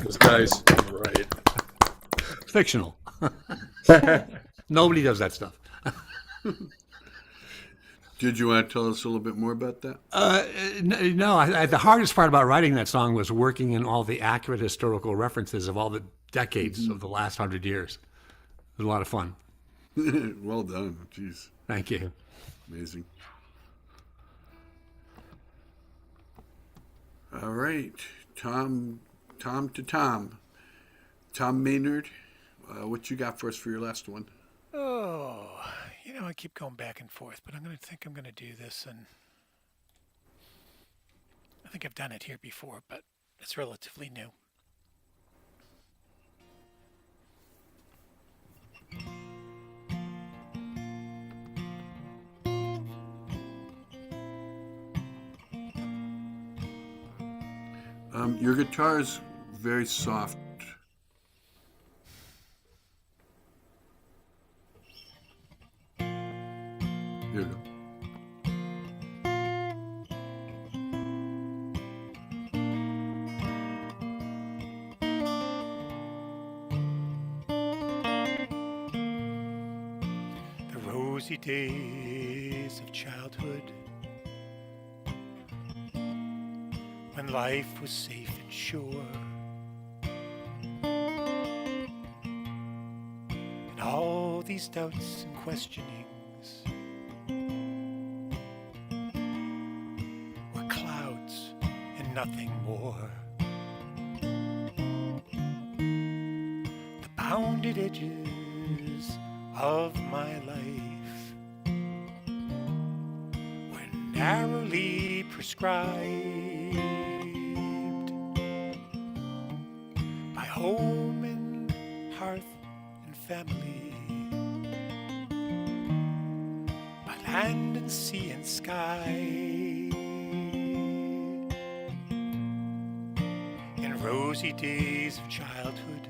It's nice. Right. Fictional. Nobody does that stuff. Did you want to tell us a little bit more about that? No, the hardest part about writing that song was working in all the accurate historical references of all the decades of the last 100 years. It was a lot of fun. Well done. Jeez. Thank you. Amazing. All right. Tom Maynard, what you got for us for your last one? Oh, I keep going back and forth, but I'm going to do this, and I think I've done it here before, but it's relatively new. Your guitar is very soft. Here you go. The rosy days of childhood, when life was safe and sure, and all these doubts and questionings were clouds and nothing more. The bounded edges of my life were narrowly prescribed by home and hearth and family, by land and sea and sky. In rosy days of childhood,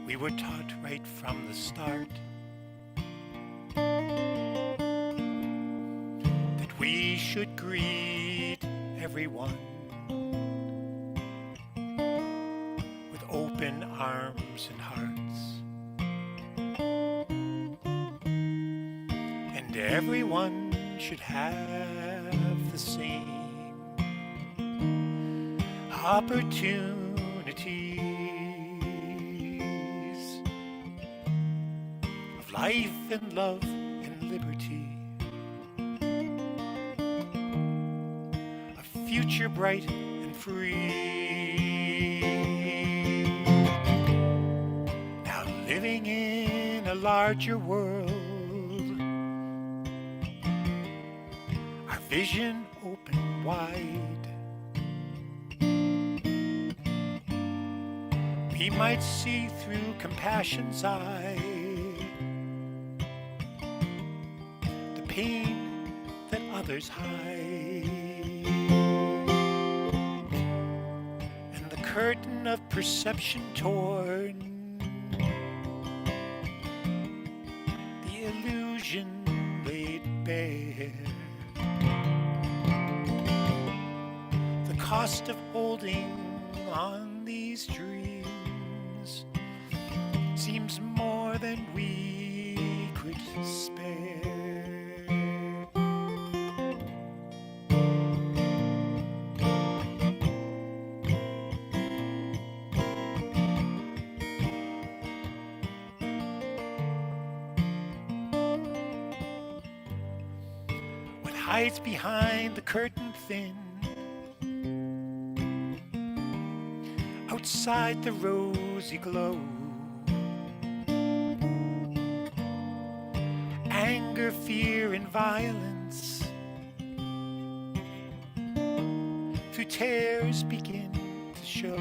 we were taught right from the start that we should greet everyone with open arms and hearts, and everyone should have the same opportunities of life and love and liberty, a future bright and free. Now living in a larger world, our vision open wide, we might see through compassion's eye the pain that others hide, and the curtain of perception torn, the illusion laid bare, the cost of holding on these dreams seems more than we could spare. What hides behind the curtain thin, outside the rosy glow, anger, fear, and violence through tears begin to show,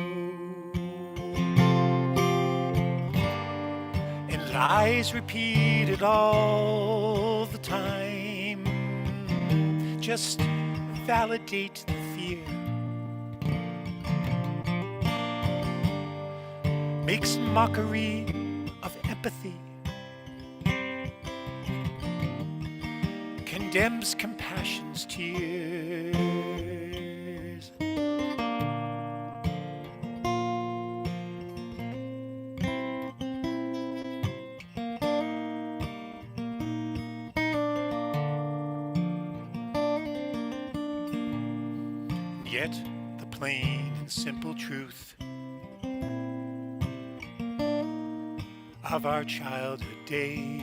and lies repeated all the time just validate the fear, makes mockery of empathy, condemns compassion's tears. forget the plain and simple truth of our childhood days.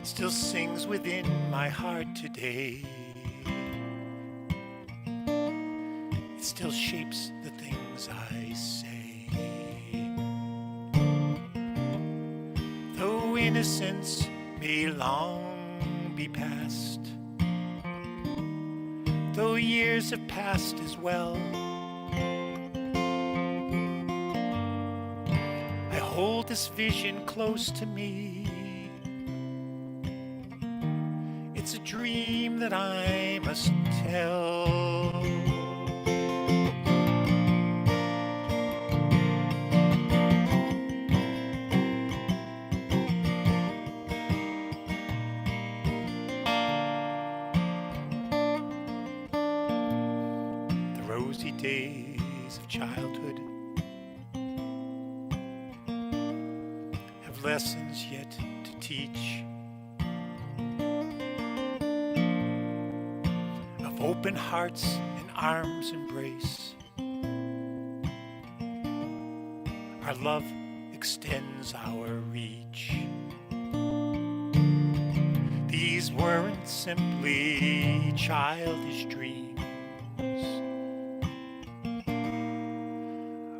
It still sings within my heart today. It still shapes the things I say. Though innocence may long be past, though years have passed as well, I hold this vision close to me. It's a dream that I must tell. The rosy days of childhood have lessons yet to teach, of open hearts and arms embrace. Our love extends our reach. These weren't simply childish dreams.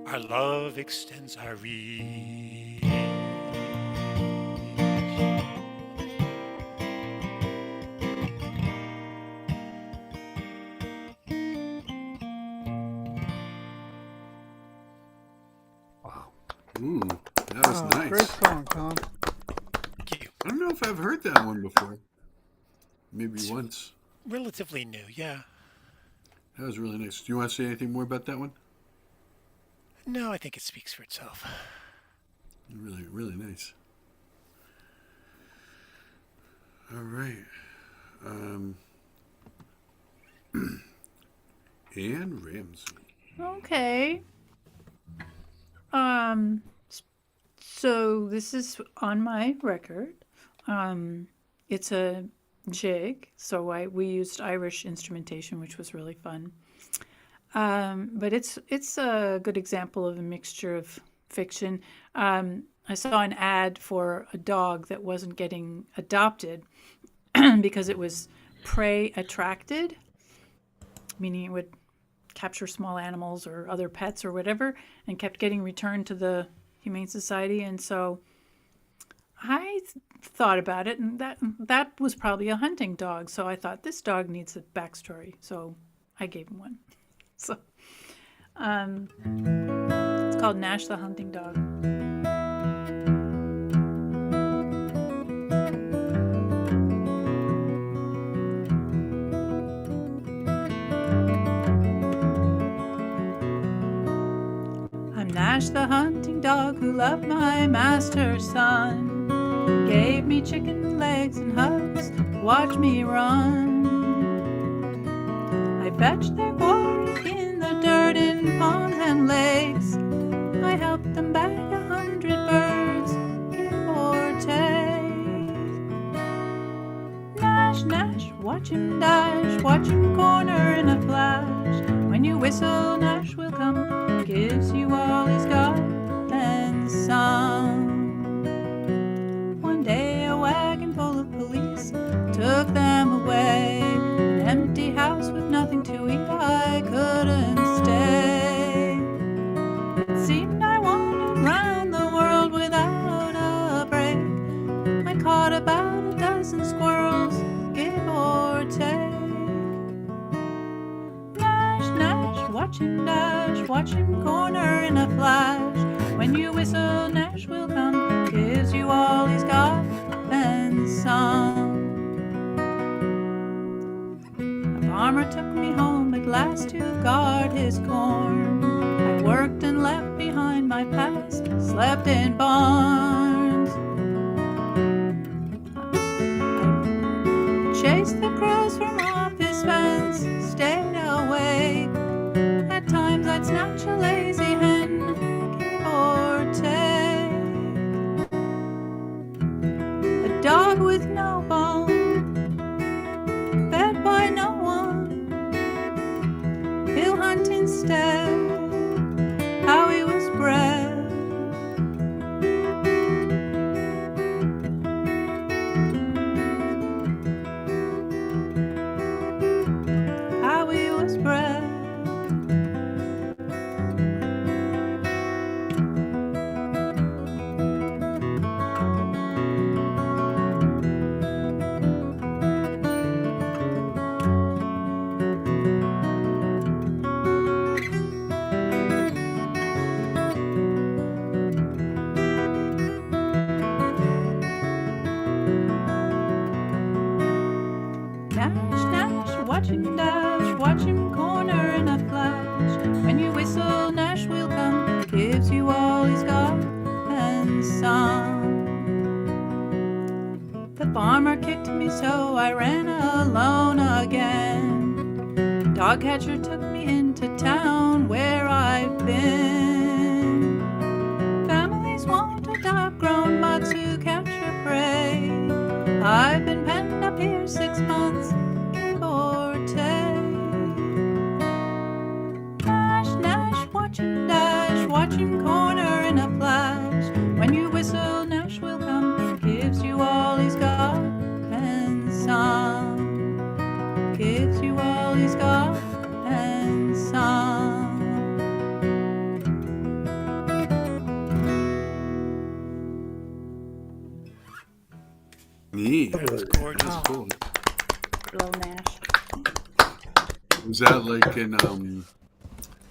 Our love extends our reach. Ooh, that was nice. Great song, Tom. Thank you. I don't know if I've heard that one before. Maybe once. Relatively new, yeah. That was really nice. Do you want to say anything more about that one? No, I think it speaks for itself. Really, really nice. All right. Anne Ramsey. Okay. So this is on my record. It's a jig, so we used Irish instrumentation, which was really fun. But it's a good example of a mixture of fiction. I saw an ad for a dog that wasn't getting adopted because it was prey attracted, meaning it would capture small animals or other pets or whatever, and kept getting returned to the Humane Society. And so I thought about it, and that was probably a hunting dog. So I thought, this dog needs a backstory. So I gave him one. So it's called Nash the Hunting Dog. I'm Nash the hunting dog who loved my master's son. Gave me chicken legs and hugs, watched me run. I fetched their quarry in the dirt in ponds and lakes. I helped them bag 100 birds, give or take. Nash, Nash, watch him dash, watch him corner in a flash. When you whistle, Nash will come, gives you all he's got, then some. One day a wagon full of police took them away. An empty house with nothing to eat, I couldn't stay. It seemed I wandered round the world without a break. I caught about a dozen squirrels, give or take. Nash, Nash, watch him dash, watch him corner in a flash. When you whistle, Nash will come, gives you all he's got, then some. A farmer took me home at last to guard his corn. I worked and left behind my past, slept in barns. I chased the crows from off his fence, stayed awake. At times I'd snatch a lazy hen, give or take. A dog with no bone, fed Nash, watch him dash, watch him corner in a flash. When you whistle, Nash will come, gives you all he's got and some. The farmer kicked me, so I ran alone again. Dog catcher took me into town where I've been. Families want adopt grown bucks who capture prey. I've been penned up here 6 months, give or take. Nash, Nash, watch him dash, watch him corner in a flash. When you whistle, Nash will come, gives you all he's got and some. Gives you all he's got and some. Neat. That's gorgeous. That's cool. Little Nash. Was that like in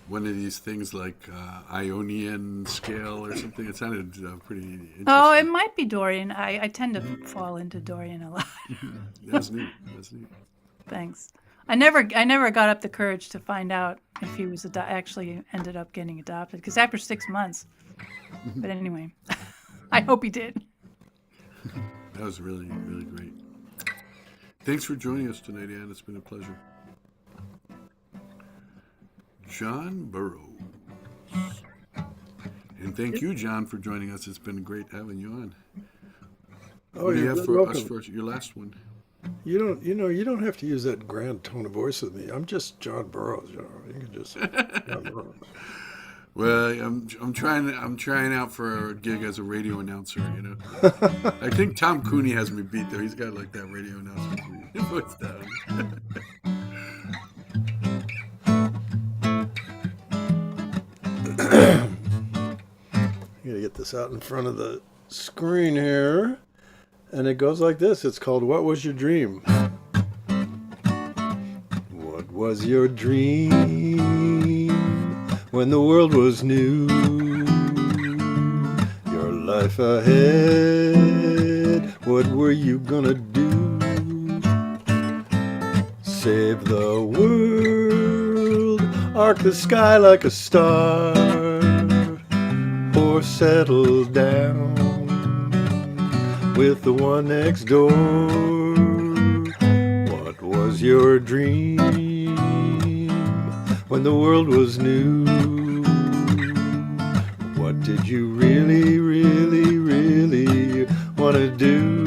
one of these things like Ionian scale or something? It sounded pretty interesting. Oh, it might be Dorian. I tend to fall into Dorian a lot. That was neat. That was neat. Thanks. I never got up the courage to find out if he was actually ended up getting adopted. Because after 6 months. But anyway, I hope he did. That was really, really great. Thanks for joining us tonight, Ann. It's been a pleasure. John Burroughs. And thank you, John, for joining us. It's been great having you on. Oh, What do you you're have for welcome. us for your last one? You don't have to use that grand tone of voice with me. I'm just John Burroughs. You can just John Burroughs. Well, I'm trying out for a gig as a radio announcer. I think Tom Cooney has me beat though. He's got like that radio announcer voice down. I gotta get this out in front of the screen here. And it goes like this. It's called What Was Your Dream? What was your dream when the world was new? Your life ahead, what were you gonna do? Save the world, arc the sky like a star, or settle down with the one next door. What was your dream when the world was new? What did you really, really, really want to do?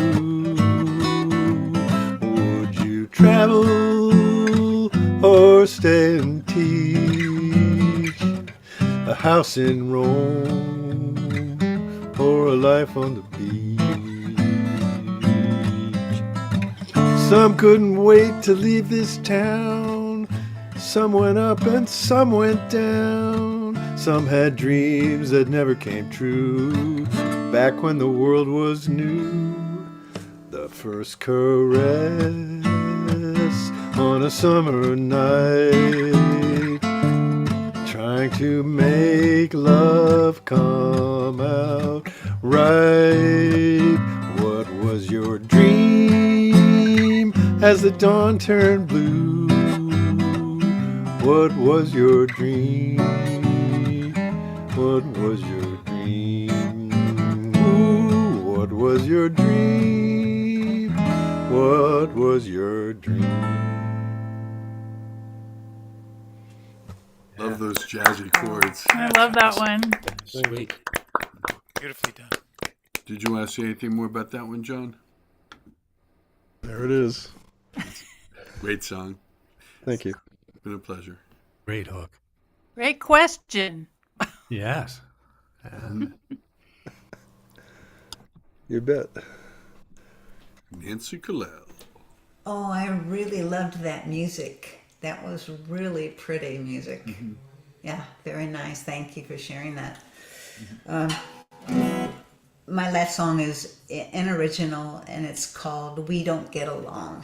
Would you travel or stay and teach? A house in Rome or a life on the beach? Some couldn't wait to leave this town. Some went up and some went down. Some had dreams that never came true. Back when the world was new. The first caress on a summer night. Trying to make love come out right. What was your dream as the dawn turned blue? What was your dream? What was your dream? Ooh, what was your dream? What was your dream? Love those jazzy chords. I love that one. Sweet. Beautifully done. Did you want to say anything more about that one, John? There it is. Great song. Thank you. It's been a pleasure. Great hook. Great question. Yes. You bet. Nancy Kalel. Oh, I really loved that music. That was really pretty music. Mm-hmm. Yeah, very nice. Thank you for sharing that. My last song is an original, and it's called We Don't Get Along.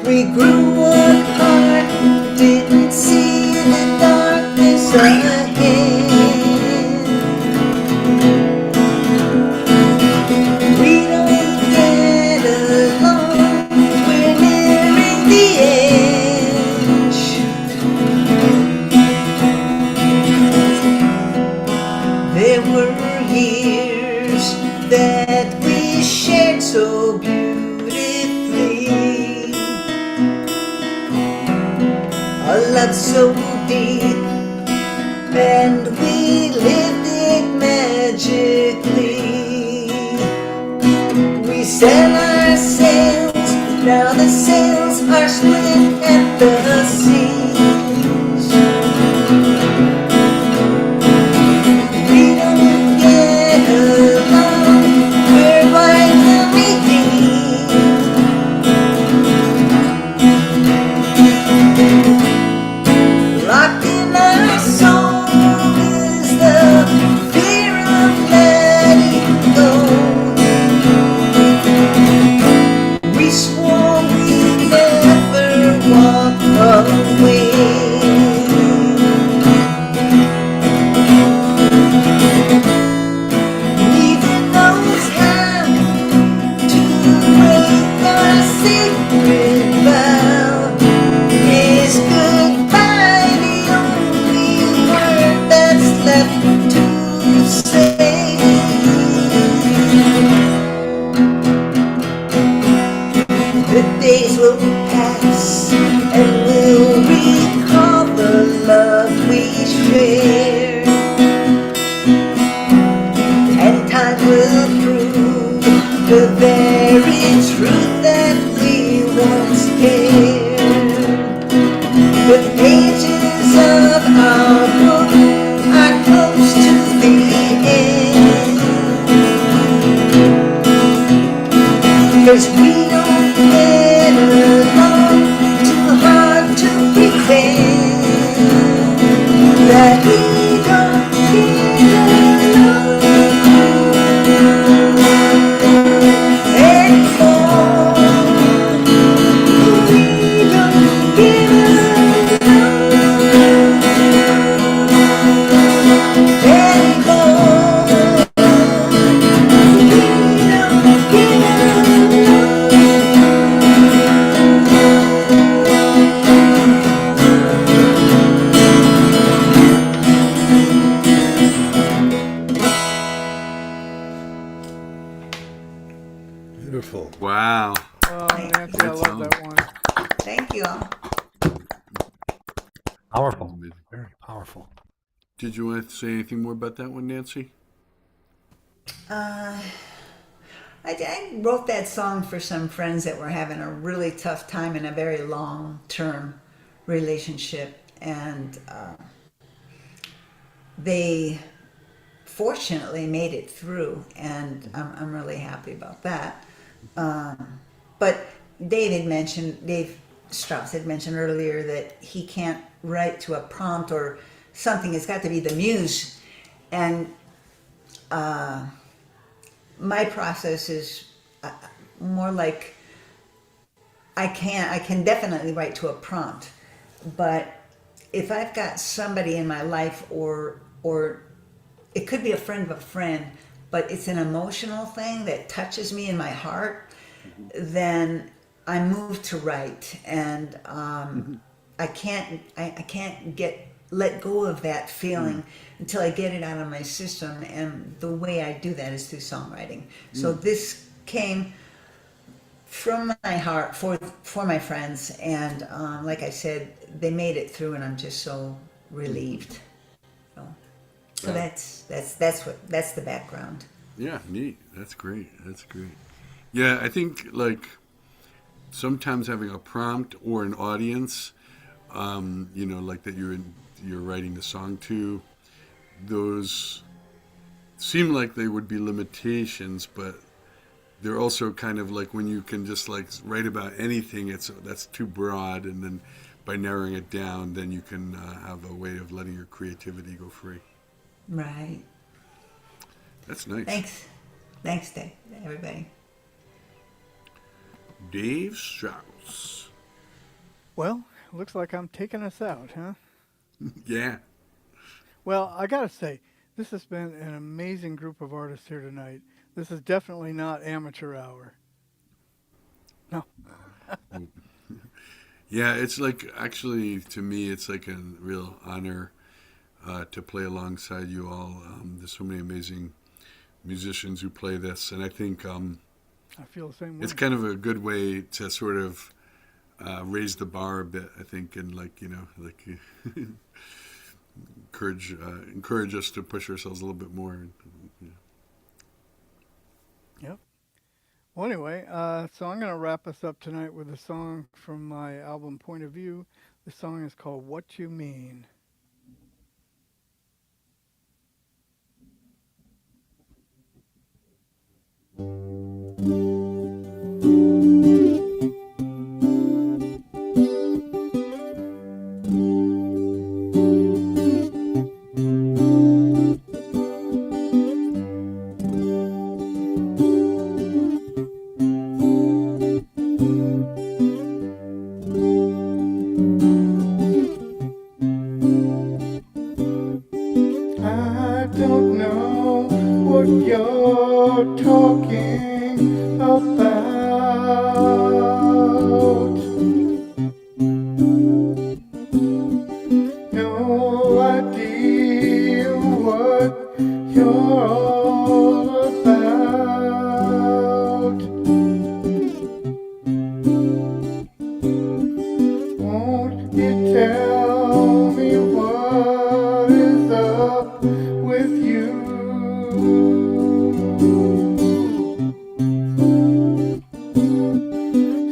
We grew apart, didn't see the darkness ahead. We don't get along, we're nearing the edge. There were years that we shared so beautifully, a love so deep, and we lived it magically. We set our sails, now the sails are split at the seams. We don't get along, we're violently deep. Locked in our soul is the fear of letting go. We swore we'd never walk away. Neither knows how to break our secret vow. Is goodbye the only word that's left to say? The days will pass and we'll recall the love we shared, and time will prove the very truth that we once cared. The pages of our book are close to the end, 'cause we don't get along, too hard to pretend that we don't get along anymore. We don't get along anymore. We don't get Beautiful. Wow. Oh, Nancy, I love that one. Thank you all. Powerful. Very powerful. Did you want to say anything more about that one, Nancy? I wrote that song for some friends that were having a really tough time in a very long-term relationship, and they fortunately made it through, and I'm really happy about that. But Dave Strauss had mentioned earlier that he can't write to a prompt or something. It's got to be the muse, and my process is more like I can definitely write to a prompt, but if I've got somebody in my life, or it could be a friend of a friend, but it's an emotional thing that touches me in my heart, then I move to write, and I can't let go of that feeling until I get it out of my system, and the way I do that is through songwriting. So this came from my heart for my friends, and like I said, they made it through, and I'm just so relieved. So that's the background. Yeah, neat. That's great. That's great. Yeah, I think like sometimes having a prompt or an audience, like that you're writing the song to, those seem like they would be limitations, but they're also kind of like when you can just like write about anything, that's too broad, and then by narrowing it down, then you can have a way of letting your creativity go free. Right. That's nice. Thanks, Dave, everybody. Dave Strauss. Well, looks like I'm taking us out, huh? Yeah. Well, I gotta say, this has been an amazing group of artists here tonight. This is definitely not amateur hour. No. Yeah, it's like actually to me, it's like a real honor to play alongside you all. There's so many amazing musicians who play this, and I think I feel the same way. it's kind of a good way to sort of raise the bar a bit. I think, and like like encourage us to push ourselves a little bit more. Yep. Well, anyway, so I'm going to wrap us up tonight with a song from my album Point of View. The song is called What You Mean. I don't know what you're talking about. No idea what you're all about. Won't you tell me what is up with you?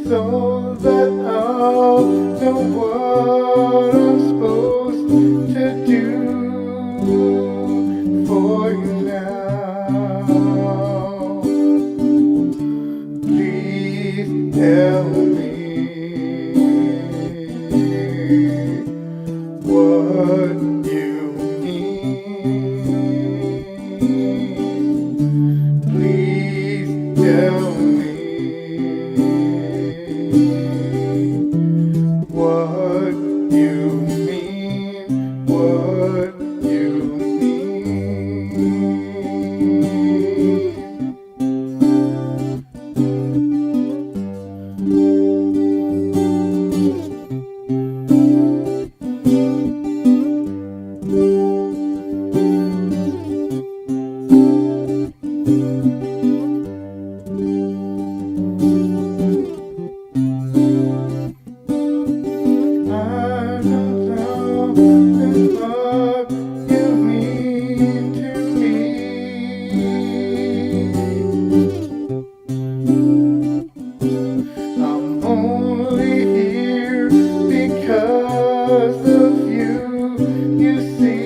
So that I'll know what I'm supposed to do for you now. Please tell me what you mean. Please tell me what you mean. What you mean. I don't know what you mean to me. I'm only here because of you, you see.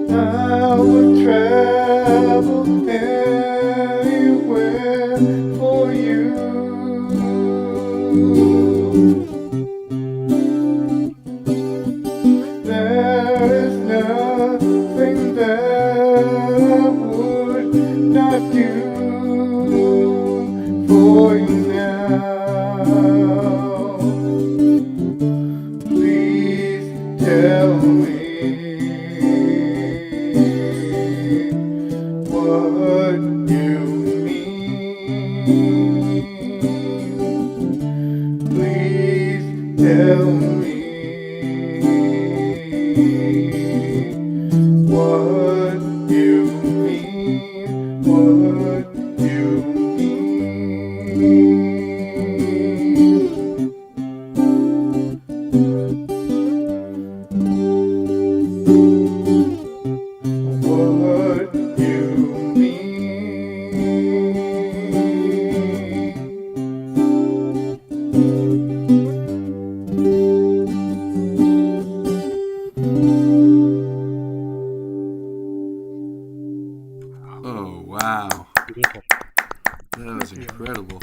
I would travel anywhere for you. There is nothing that I would not do for you now. Please tell me what you mean. Please tell me what you mean. What you mean. What you Oh wow, Beautiful. that was incredible.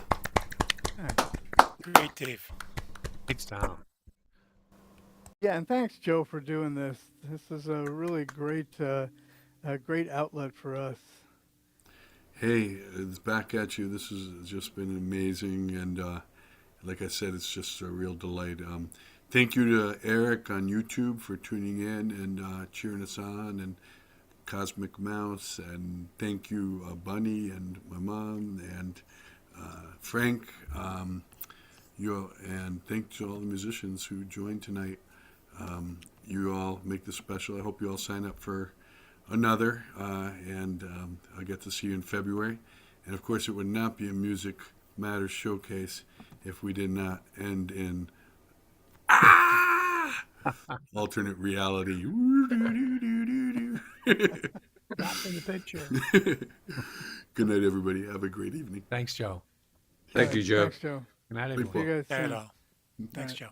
Great, Dave. Great sound. Yeah, and thanks, Joe, for doing this. This is a really great outlet for us. Hey, it's back at you. This has just been amazing, and like I said, it's just a real delight. Thank you to Eric on YouTube for tuning in and cheering us on, and Cosmic Mouse, and thank you, Bunny and my mom and Frank. And thanks to all the musicians who joined tonight. You all make this special. I hope you all sign up for another, and I'll get to see you in February. And of course, it would not be a Music Matters showcase if we did not end in alternate reality. Back in the picture. Good night, everybody. Have a great evening. Thanks, Joe. Thank you, Joe. Thanks, Joe. Good night, Sleep everyone. See you guys Not at soon. all. Thanks, Joe.